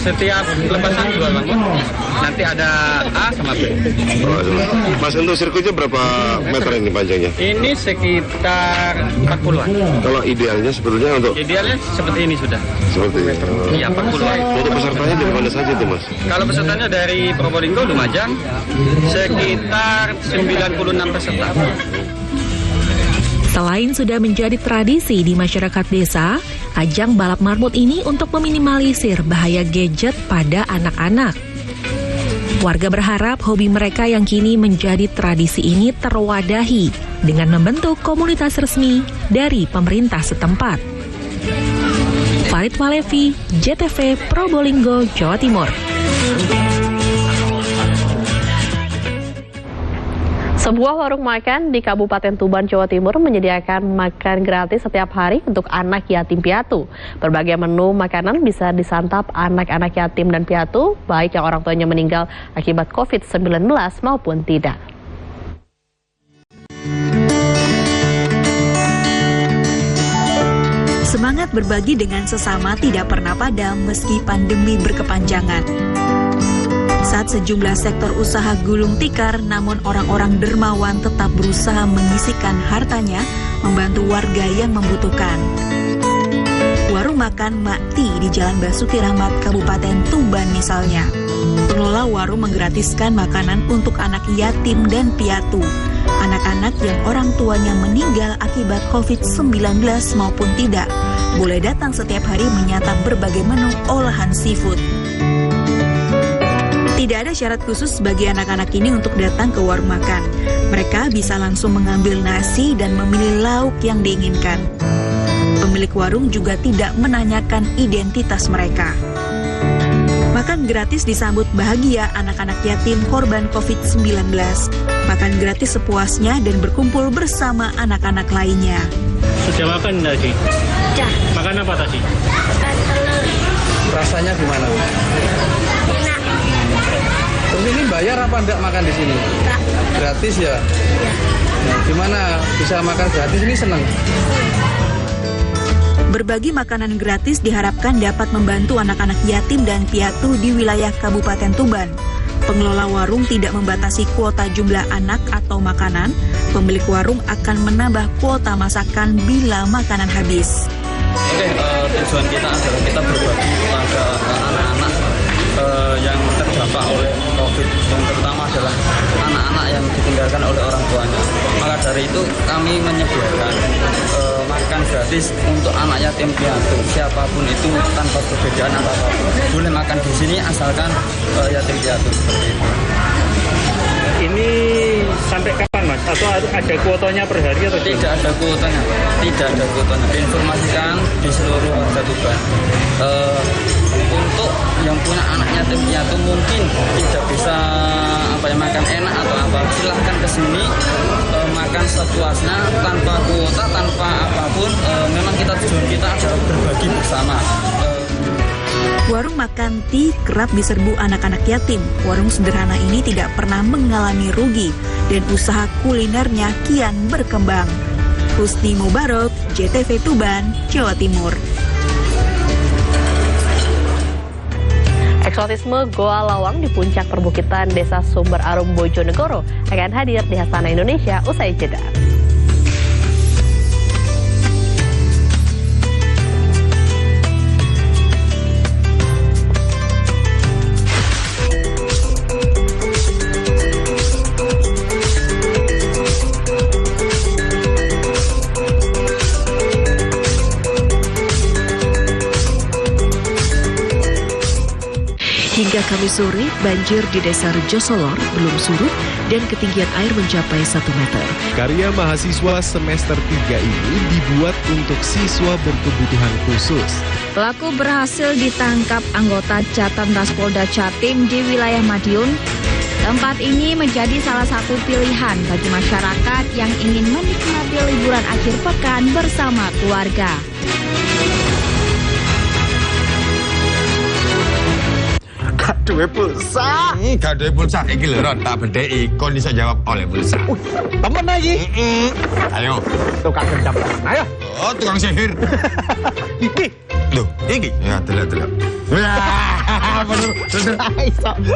setiap lepasan 2 marmut. Nanti ada A sama B. Mas, untuk sirkuitnya berapa meter ini panjangnya? Ini sekitar 40-an. Kalau idealnya sebetulnya untuk? Idealnya seperti ini sudah. Seperti ini? Iya, 40-an. Untuk pesertanya dari mana saja tuh, Mas? Kalau pesertanya dari Probolinggo, Lumajang, sekitar 96 peserta. Selain sudah menjadi tradisi di masyarakat desa, ajang balap marmut ini untuk meminimalisir bahaya gadget pada anak-anak. Warga berharap hobi mereka yang kini menjadi tradisi ini terwadahi dengan membentuk komunitas resmi dari pemerintah setempat. Farid Malevi, JTV Probolinggo, Jawa Timur. Sebuah warung makan di Kabupaten Tuban, Jawa Timur menyediakan makan gratis setiap hari untuk anak yatim piatu. Berbagai menu makanan bisa disantap anak-anak yatim dan piatu, baik yang orang tuanya meninggal akibat COVID-19 maupun tidak. Semangat berbagi dengan sesama tidak pernah padam meski pandemi berkepanjangan. Saat sejumlah sektor usaha gulung tikar, namun orang-orang dermawan tetap berusaha menyisihkan hartanya membantu warga yang membutuhkan. Warung makan Makti di Jalan Basuki Rahmat, Kabupaten Tuban misalnya. Pengelola warung menggratiskan makanan untuk anak yatim dan piatu. Anak-anak yang orang tuanya meninggal akibat COVID-19 maupun tidak, boleh datang setiap hari menyantap berbagai menu olahan seafood. Tidak ada syarat khusus bagi anak-anak ini untuk datang ke warung makan. Mereka bisa langsung mengambil nasi dan memilih lauk yang diinginkan. Pemilik warung juga tidak menanyakan identitas mereka. Makan gratis disambut bahagia anak-anak yatim korban COVID-19. Makan gratis sepuasnya dan berkumpul bersama anak-anak lainnya. Sudah makan tadi? Sudah. Makan apa tadi? Makan telur. Rasanya gimana? Enak. Terus ini bayar apa enggak makan di sini? Enggak. Gratis ya? Iya. Nah, gimana bisa makan gratis ini senang? Berbagi makanan gratis diharapkan dapat membantu anak-anak yatim dan piatu di wilayah Kabupaten Tuban. Pengelola warung tidak membatasi kuota jumlah anak atau makanan. Pemilik warung akan menambah kuota masakan bila makanan habis. Oke, tujuan kita adalah kita berbagi kepada anak-anak yang terdampak oleh COVID, yang terutama adalah anak-anak yang ditinggalkan oleh orang tuanya. Maka dari itu kami menyediakan makan gratis untuk anak yatim piatu, siapapun itu tanpa perbedaan apapun. Boleh makan di sini asalkan yatim piatu seperti itu. Ini sampai kapan Mas? Atau ada kuotanya per hari atau tidak ada kuotanya? Tidak ada kuotanya. Diinformasikan di seluruh warga Tuban. Untuk yang punya anak yatim piatu mungkin tidak bisa makan enak atau apa, silahkan ke sini makan sepuasnya tanpa kuota, tanpa apapun. Memang tujuan kita adalah berbagi bersama. Warung makan Ti kerap diserbu anak-anak yatim. Warung sederhana ini tidak pernah mengalami rugi dan usaha kulinernya kian berkembang. Husni Mubarok, JTV Tuban, Jawa Timur. Eksotisme Goa Lawang di puncak perbukitan Desa Sumber Arum Bojonegoro akan hadir di Hasana Indonesia usai jeda. Hingga Kamis sore, banjir di Desa Rejosolor belum surut dan ketinggian air mencapai 1 meter. Karya mahasiswa semester 3 ini dibuat untuk siswa berkebutuhan khusus. Pelaku berhasil ditangkap anggota Jatanras Polda Jatim di wilayah Madiun. Tempat ini menjadi salah satu pilihan bagi masyarakat yang ingin menikmati liburan akhir pekan bersama keluarga. Duwe pulsa. Gak duwe pulsa. Iki lho Ron, tak bedheki kon iso jawab oleh pulsa. Temen lagi. Ayo. Tukang gendam. Ayo. Oh, tukang sihir. Iki. Loh, iki. Ya, delok. Wah, bener.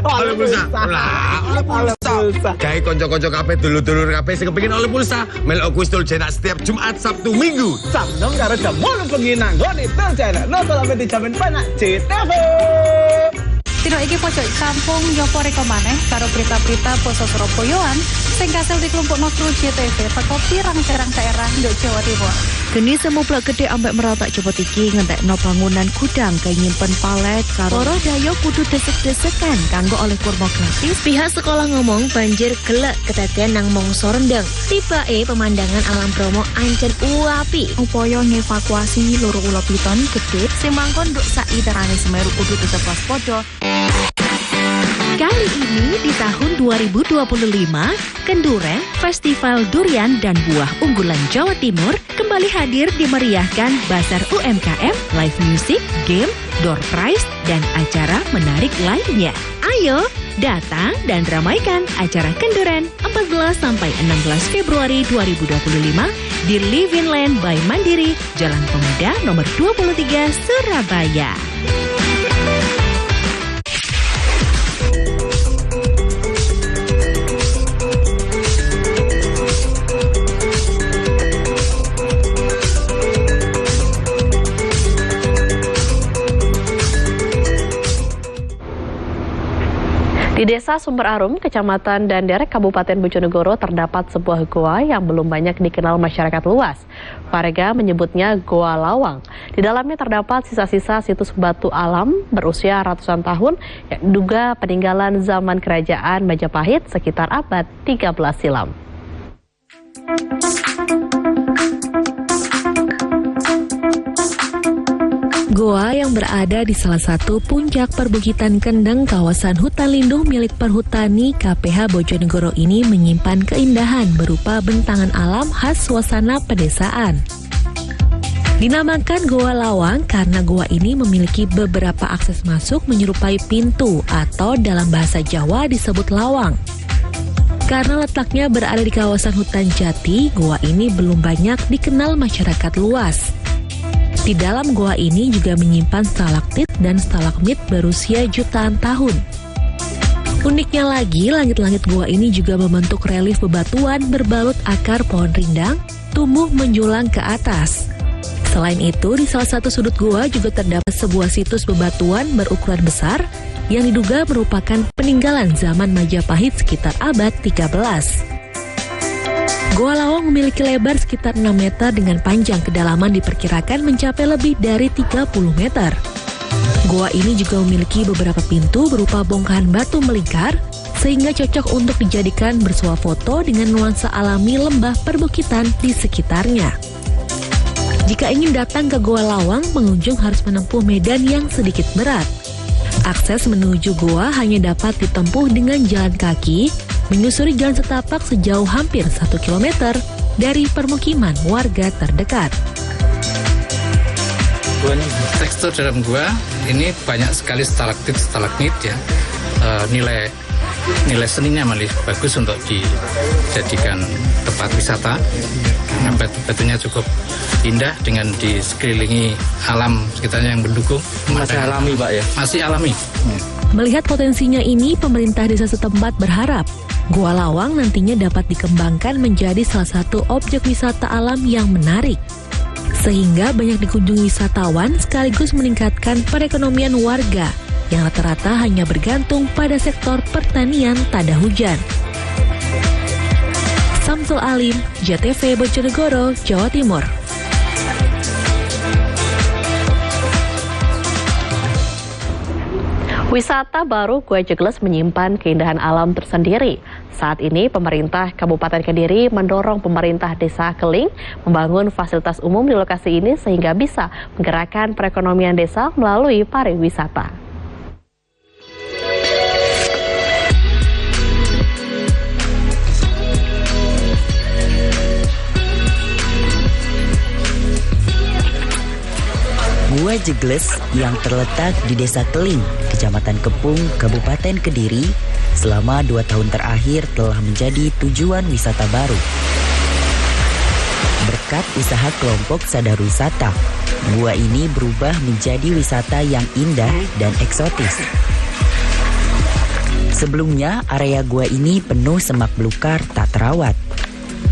Oleh pulsa. Lah, oleh pulsa. Gawe kanca-kanca kabeh dulur-dulur kabeh sing kepengin oleh pulsa, melok kuistul cetak setiap Jumat, Sabtu, Minggu. Jam 6 karo jam 8 bengi nang nggone Tul Cetak. Nonton sampe dijamin penak JTV. Dino iki pojok kampung nyopo reko maneh karo berita-berita basa Surabayaan sing kasil dikelompokno kru JTV teko pirang-pirang daerah nduk Jawa Timur. Geni semublak gede ambek meratak cepet iki ngentekno bangunan gudang kayak nyimpen palet karo para dayo kudu desek-desekan kanggo oleh kurma gratis. Pihak sekolah ngomong banjir gelek ketetean nang mongso rendeng. Tibae pemandangan alam Bromo ancen uapi. Upaya ngevakuasi loro ula piton gede sing mangkon nduk sak iterane Semeru kudu tetep waspada. Kali ini di tahun 2025, Kenduren, Festival Durian dan Buah Unggulan Jawa Timur kembali hadir dimeriahkan Bazar UMKM, live music, game, door prize, dan acara menarik lainnya. Ayo, datang dan ramaikan acara Kenduren 14-16 Februari 2025 di Living Land by Mandiri, Jalan Pemuda nomor 23, Surabaya. Di Desa Sumber Arum, Kecamatan Danderek, Kabupaten Bojonegoro terdapat sebuah goa yang belum banyak dikenal masyarakat luas. Warga menyebutnya Goa Lawang. Di dalamnya terdapat sisa-sisa situs batu alam berusia ratusan tahun yang diduga peninggalan zaman kerajaan Majapahit sekitar abad 13 silam. Goa yang berada di salah satu puncak perbukitan Kendeng kawasan hutan lindung milik Perhutani KPH Bojonegoro ini menyimpan keindahan berupa bentangan alam khas suasana pedesaan. Dinamakan Goa Lawang karena goa ini memiliki beberapa akses masuk menyerupai pintu atau dalam bahasa Jawa disebut lawang. Karena letaknya berada di kawasan hutan jati, goa ini belum banyak dikenal masyarakat luas. Di dalam goa ini juga menyimpan stalaktit dan stalagmit berusia jutaan tahun. Uniknya lagi, langit-langit goa ini juga membentuk relief bebatuan berbalut akar pohon rindang, tumbuh menjulang ke atas. Selain itu, di salah satu sudut goa juga terdapat sebuah situs bebatuan berukuran besar yang diduga merupakan peninggalan zaman Majapahit sekitar abad 13. Goa Lawang memiliki lebar sekitar 6 meter dengan panjang kedalaman diperkirakan mencapai lebih dari 30 meter. Goa ini juga memiliki beberapa pintu berupa bongkahan batu melingkar, sehingga cocok untuk dijadikan bersuah foto dengan nuansa alami lembah perbukitan di sekitarnya. Jika ingin datang ke Goa Lawang, pengunjung harus menempuh medan yang sedikit berat. Akses menuju goa hanya dapat ditempuh dengan jalan kaki, menyusuri jalan setapak sejauh hampir 1 km dari permukiman warga terdekat. Tekstur dalam gua ini banyak sekali stalaktit, stalagmit ya. Nilai seninya malah bagus untuk dijadikan tempat wisata. Karena batu-batunya cukup indah dengan di sekelilingi alam sekitarnya yang mendukung. Masih alami, Pak ya? Masih alami. Melihat potensinya ini, pemerintah desa setempat berharap Goa Lawang nantinya dapat dikembangkan menjadi salah satu objek wisata alam yang menarik. Sehingga banyak dikunjungi wisatawan sekaligus meningkatkan perekonomian warga yang rata-rata hanya bergantung pada sektor pertanian tada hujan. Samsul Alim, JTV Bojonegoro, Jawa Timur. Wisata baru Gua Jegles menyimpan keindahan alam tersendiri. Saat ini pemerintah Kabupaten Kediri mendorong pemerintah Desa Keling membangun fasilitas umum di lokasi ini sehingga bisa menggerakkan perekonomian desa melalui pariwisata. Gua Jegles yang terletak di Desa Keling, Kecamatan Kepung, Kabupaten Kediri, selama 2 tahun terakhir telah menjadi tujuan wisata baru. Berkat usaha kelompok Sadar Wisata, gua ini berubah menjadi wisata yang indah dan eksotis. Sebelumnya, area gua ini penuh semak belukar tak terawat.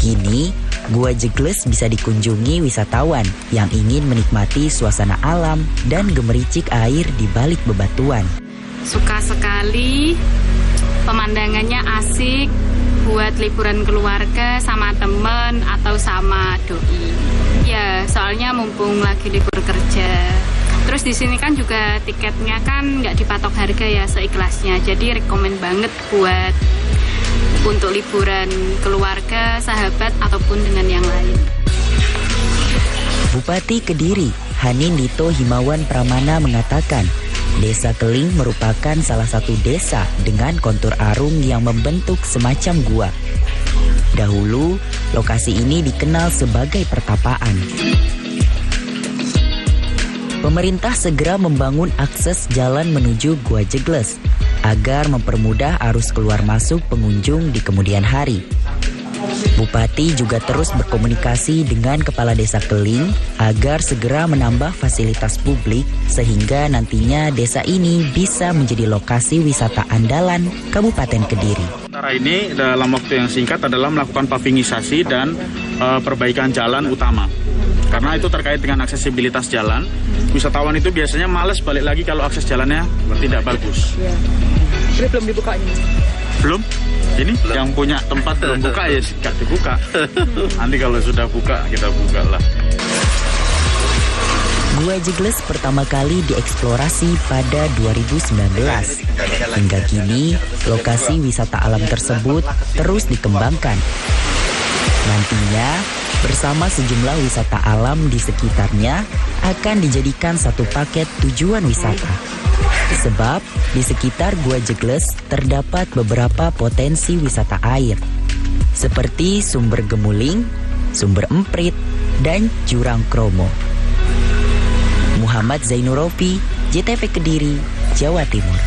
Kini, Gua Jegles bisa dikunjungi wisatawan yang ingin menikmati suasana alam dan gemericik air di balik bebatuan. Suka sekali, pemandangannya asik buat liburan keluarga sama temen atau sama doi. Ya, soalnya mumpung lagi libur kerja. Terus di sini kan juga tiketnya kan nggak dipatok harga ya, seikhlasnya. Jadi rekomen banget buat untuk liburan keluarga, sahabat, ataupun dengan yang lain. Bupati Kediri, Hanin Dito Himawan Pramana mengatakan, Desa Keling merupakan salah satu desa dengan kontur arung yang membentuk semacam gua. Dahulu, lokasi ini dikenal sebagai pertapaan. Pemerintah segera membangun akses jalan menuju Gua Jegles agar mempermudah arus keluar masuk pengunjung di kemudian hari. Bupati juga terus berkomunikasi dengan Kepala Desa Keling agar segera menambah fasilitas publik sehingga nantinya desa ini bisa menjadi lokasi wisata andalan Kabupaten Kediri. Cara ini dalam waktu yang singkat adalah melakukan pavingisasi dan perbaikan jalan utama. Karena itu terkait dengan aksesibilitas jalan. Wisatawan itu biasanya males balik lagi kalau akses jalannya tidak bagus. Ya. Jadi belum dibuka ini? Belum. Ini belum. Yang punya tempat belum buka ya nggak dibuka. Nanti kalau sudah buka kita buka lah. Gua Jegles pertama kali dieksplorasi pada 2019. Hingga kini, lokasi wisata alam tersebut terus dikembangkan. Nantinya, bersama sejumlah wisata alam di sekitarnya akan dijadikan satu paket tujuan wisata. Sebab di sekitar Gua Jegles terdapat beberapa potensi wisata air, seperti Sumber Gemuling, Sumber Emprit, dan Jurang Kromo. Muhammad Zainurofi, JTV Kediri, Jawa Timur.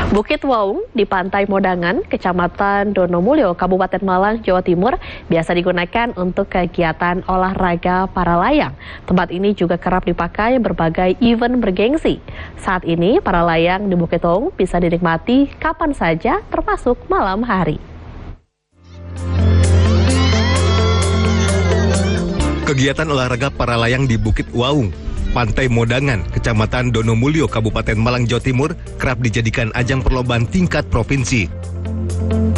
Bukit Waung di Pantai Modangan, Kecamatan Donomulyo, Kabupaten Malang, Jawa Timur, biasa digunakan untuk kegiatan olahraga para layang. Tempat ini juga kerap dipakai berbagai event bergengsi. Saat ini, para layang di Bukit Waung bisa dinikmati kapan saja, termasuk malam hari. Kegiatan olahraga para layang di Bukit Waung, Pantai Modangan, Kecamatan Donomulyo, Kabupaten Malang, Jawa Timur, kerap dijadikan ajang perlombaan tingkat provinsi.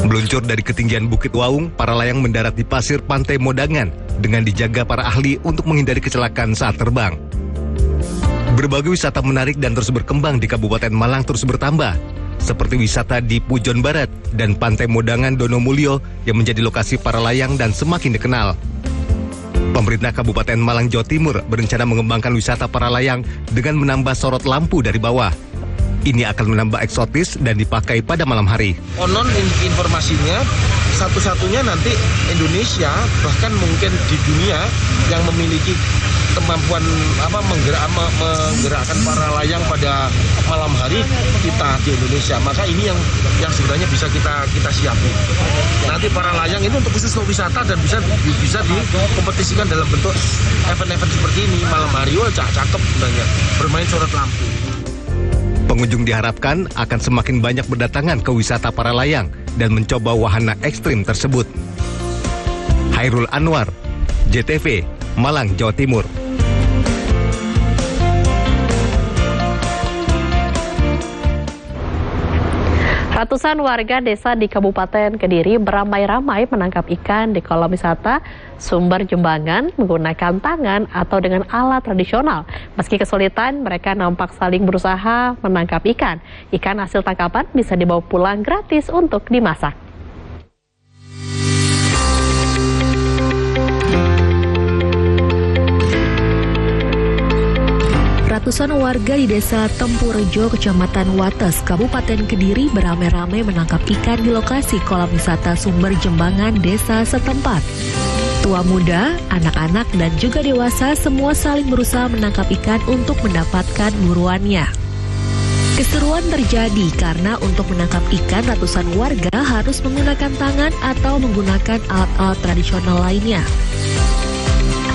Meluncur dari ketinggian Bukit Waung, para layang mendarat di pasir Pantai Modangan dengan dijaga para ahli untuk menghindari kecelakaan saat terbang. Berbagai wisata menarik dan terus berkembang di Kabupaten Malang terus bertambah, seperti wisata di Pujon Barat dan Pantai Modangan Donomulyo yang menjadi lokasi para layang dan semakin dikenal. Pemerintah Kabupaten Malang, Jawa Timur berencana mengembangkan wisata para layang dengan menambah sorot lampu dari bawah. Ini akan menambah eksotis dan dipakai pada malam hari. Konon informasinya satu-satunya nanti Indonesia, bahkan mungkin di dunia, yang memiliki kemampuan menggerakkan para layang pada malam hari kita di Indonesia. Maka ini yang sebenarnya bisa kita siapin. Nanti para layang ini untuk khusus wisata dan bisa dikompetisikan dalam bentuk event-event seperti ini malam hari. Wah, cakep sebenarnya bermain sorot lampu. Pengunjung diharapkan akan semakin banyak berdatangan ke wisata para layang dan mencoba wahana ekstrim tersebut. Hairul Anwar, JTV, Malang, Jawa Timur. Ratusan warga desa di Kabupaten Kediri beramai-ramai menangkap ikan di kolam wisata Sumber Jembangan menggunakan tangan atau dengan alat tradisional. Meski kesulitan, mereka nampak saling berusaha menangkap ikan. Ikan hasil tangkapan bisa dibawa pulang gratis untuk dimasak. Ratusan warga di desa Tempurejo, Kecamatan Wates, Kabupaten Kediri beramai-ramai menangkap ikan di lokasi kolam wisata Sumber Jembangan desa setempat. Tua muda, anak-anak, dan juga dewasa semua saling berusaha menangkap ikan untuk mendapatkan buruannya. Keseruan terjadi karena untuk menangkap ikan ratusan warga harus menggunakan tangan atau menggunakan alat-alat tradisional lainnya.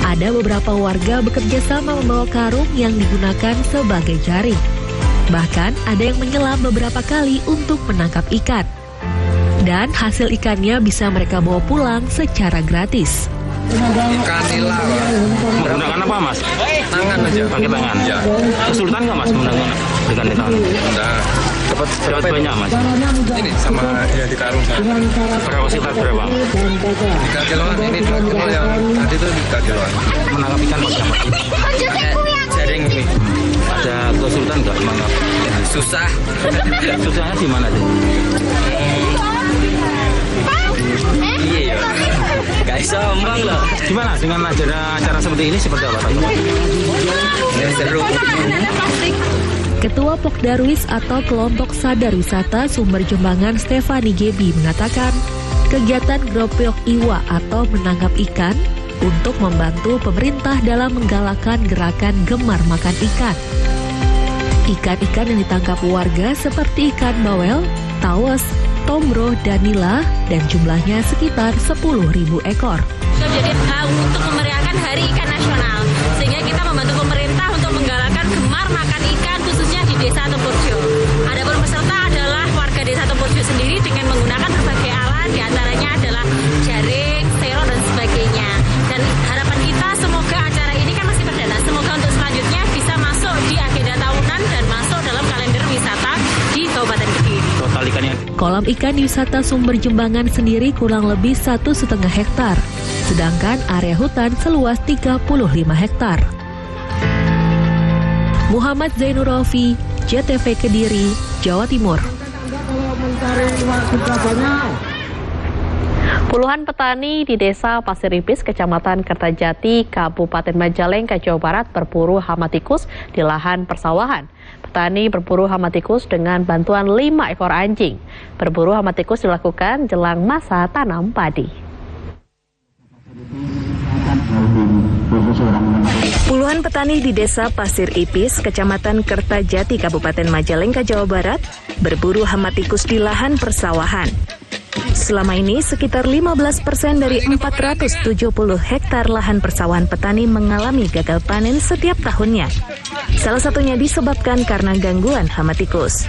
Ada beberapa warga bekerja sama membawa karung yang digunakan sebagai jaring. Bahkan ada yang menyelam beberapa kali untuk menangkap ikan. Dan hasil ikannya bisa mereka bawa pulang secara gratis. Ikan nila. Menggunakan apa, Mas? Tangan aja. Pakai tangan? Ya. Kesulitan nggak, Mas, menggunakan ikan di tangan? Enggak. Dapat banyak, Mas? Ini sama yang di karung saya. Berapa sekitar berapa? 3 kiloan, ini 2 kilo yang tadi itu 3 kiloan. Menangkap ikan pakai apa? Jaring ini. Ada kesulitan nggak menangkap? Susah. Susahnya di mana sih? Iya. Guys, sombong loh. Gimana dengan acara seperti ini seperti apa? Ya, seru. Ketua Pokdarwis atau Kelompok Sadar Wisata Sumber Jembangan Stefani Gebi mengatakan, kegiatan Gropyok Iwa atau menangkap ikan untuk membantu pemerintah dalam menggalakkan gerakan gemar makan ikan. Ikan-ikan yang ditangkap warga seperti ikan bawel, tawes, tombro, dan nila, dan jumlahnya sekitar 10.000 ekor. Jadi untuk memeriahkan Hari Ikan Nasional, sehingga kita membantu pemerintah untuk menggalakkan gemar makan ikan khususnya di Desa Tempurjo. Adapun peserta adalah warga Desa Tempurjo sendiri dengan menggunakan berbagai alat, diantaranya adalah jaring, sero, dan sebagainya. Dan harapan kita semoga acara ini kan masih perdana, semoga untuk selanjutnya bisa masuk di agenda tahunan dan masuk dalam kalender wisata di Kabupaten Kediri. Total ikannya. Kolam ikan di wisata Sumber Jembangan sendiri kurang lebih 1,5 hektar, sedangkan area hutan seluas 35 hektar. Muhammad Zainurofi, JTV Kediri, Jawa Timur. Puluhan petani di Desa Pasir Ipis, Kecamatan Kertajati, Kabupaten Majalengka, Jawa Barat berburu hama tikus di lahan persawahan. Petani berburu hama tikus dengan bantuan 5 ekor anjing. Berburu hama tikus dilakukan jelang masa tanam padi. Puluhan petani di Desa Pasir Ipis, Kecamatan Kertajati, Kabupaten Majalengka, Jawa Barat berburu hama tikus di lahan persawahan. Selama ini, sekitar 15% dari 470 hektar lahan persawahan petani mengalami gagal panen setiap tahunnya. Salah satunya disebabkan karena gangguan hama tikus.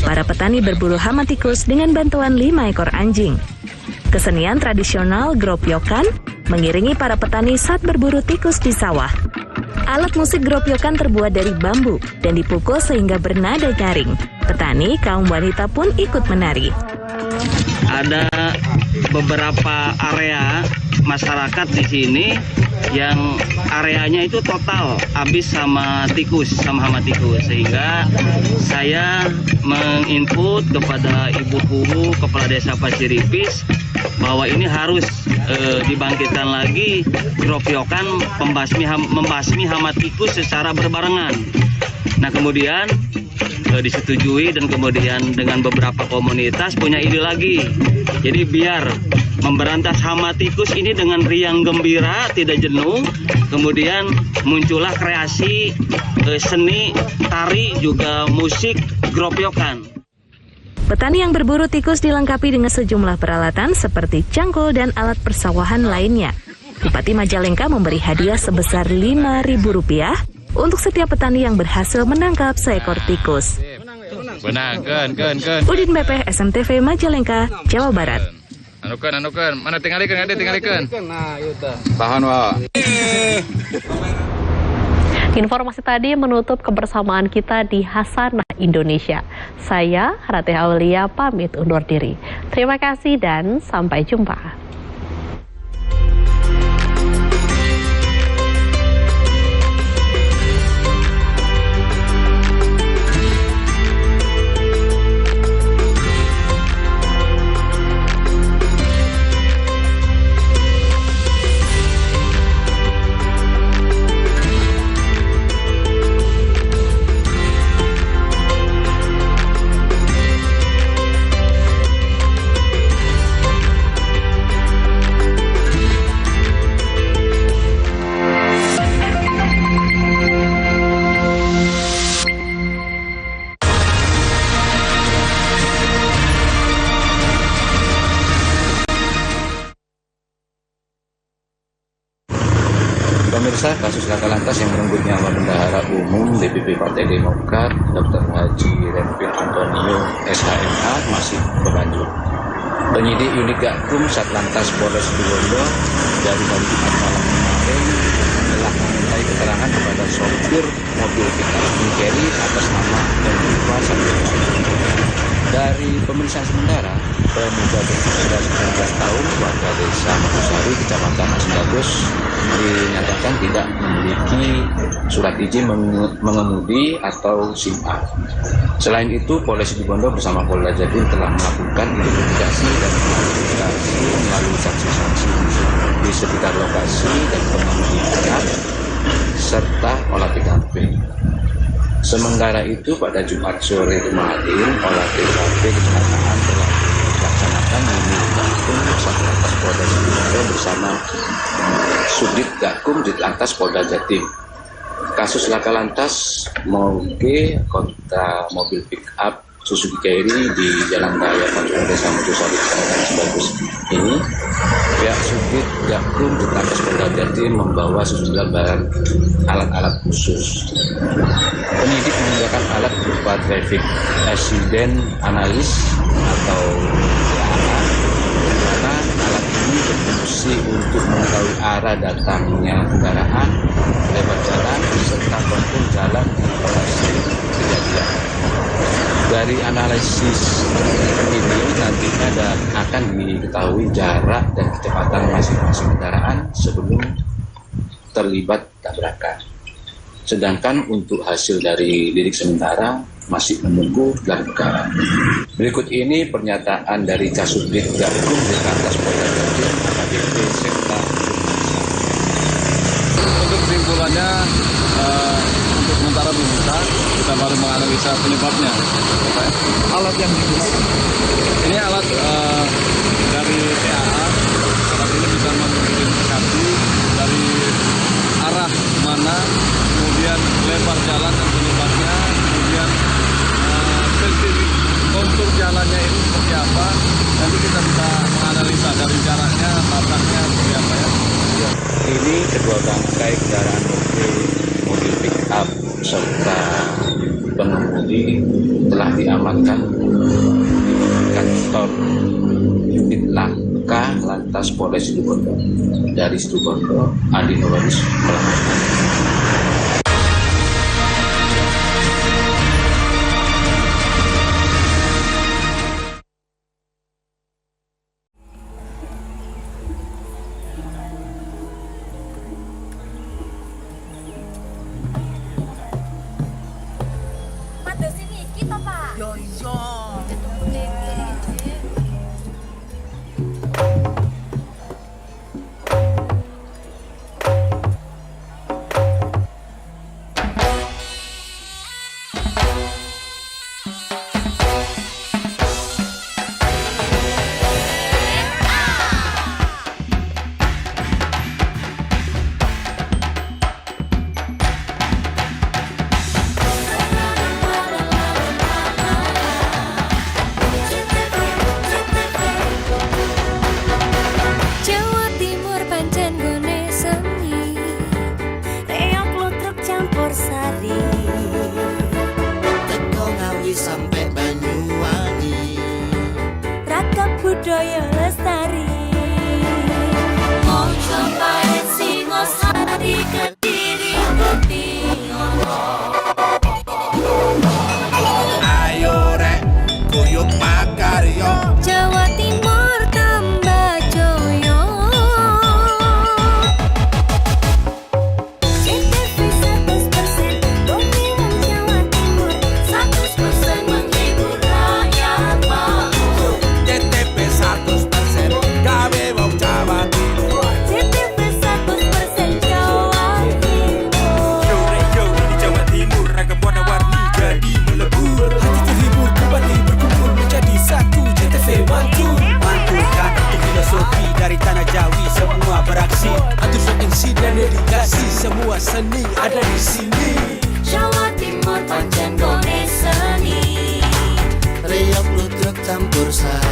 Para petani berburu hama tikus dengan bantuan 5 ekor anjing. Kesenian tradisional gropyokan mengiringi para petani saat berburu tikus di sawah. Alat musik gropyokan terbuat dari bambu dan dipukul sehingga bernada nyaring. Petani kaum wanita pun ikut menari. Ada beberapa area masyarakat di sini yang areanya itu total habis sama tikus, sama hama tikus, sehingga saya menginput kepada Ibu Guru Kepala Desa Pasir Ipis bahwa ini harus dibangkitkan lagi gropyokan membasmi hama tikus secara berbarengan. Nah, kemudian disetujui dan kemudian dengan beberapa komunitas punya ide lagi. Jadi biar memberantas hama tikus ini dengan riang gembira, tidak jenuh, kemudian muncullah kreasi seni, tari, juga musik gropyokan. Petani yang berburu tikus dilengkapi dengan sejumlah peralatan seperti cangkul dan alat persawahan lainnya. Bupati Majalengka memberi hadiah sebesar Rp5.000 untuk setiap petani yang berhasil menangkap seekor tikus. Udin BP SMTV Majalengka, Jawa Barat. Anukan, mana tinggalikan, Tahan, Wak. Informasi tadi menutup kebersamaan kita di Hasanah Indonesia. Saya, Ratih Aulia, pamit undur diri. Terima kasih dan sampai jumpa. Pemirsa, kasus laka lantas yang merenggut nyawa Bendahara Umum DPP Partai Demokrat Dr. Haji Renvil Antonio SHMH masih berlanjut. Penyidik unit Gakum Satlantas Polres Situbondo dari hari Jumat malam kemarin telah memintai keterangan kepada sopir mobil pickup Carry atas nama Enriva Santoso. Dari pemeriksaan sementara, pemuda berusia 19 tahun warga desa Mekosari, Kecamatan Asindagus dinyatakan tidak memiliki surat izin mengemudi atau SIM A. Selain itu, Polres Situbondo bersama Polda Jatim telah melakukan identifikasi dan klarifikasi melalui saksi-saksi di sekitar lokasi dan pengemudi berat serta olah TKP. Sementara itu, pada Jumat sore kemarin, olah TKP kecelakaan telah dilaksanakan unit Gakum Satlantas Polda Situbondo bersama Subdit Gakum Ditlantas Polda Jatim. Kasus laka lantas moge kontra mobil pick-up Suzuki Carry di Jalan Raya Pancoran Desa Mojosari, Kecamatan Asindagus ini, pihak Subdit Gakum Ditlantas Polda Jatim membawa sejumlah barang alat-alat khusus. Penyidik menggunakan alat berupa traffic accident analysis atau TAA, karena alat ini berfungsi untuk mengetahui arah datangnya kendaraan, lebar jalan, serta kontur jalan di lokasi kejadian. Dari analisis ini nantinya akan diketahui jarak dan kecepatan masing-masing kendaraan sebelum terlibat tabrakan. Sedangkan untuk hasil dari lidik sementara masih menunggu gelar perkara. Berikut ini pernyataan dari Kasubdit Gakum di Lantas Polda Jatim AKBP Sekta. Untuk kesimpulannya, untuk sementara belum bisa, kita baru menganalisa penyebabnya. Alat yang digunakan? Ini alat dari TAA. Alat ini bisa mengidentifikasi dari arah mana, kemudian lebar jalan dan penyebabnya, kemudian spesifik kontur jalannya ini seperti apa. Nanti kita bisa menganalisa dari jaraknya, tabraknya seperti apa ya. Ini kedua bangkai kendaraan mobil pick up serta pengemudi telah diamankan di kantor unit Laka Lantas Polres Situbondo. Dari Situbondo, Adi Nurwanis melaporkan. Seni ada di sini. Jawa Timur pancen gone seni. Riok ludruk campur sari.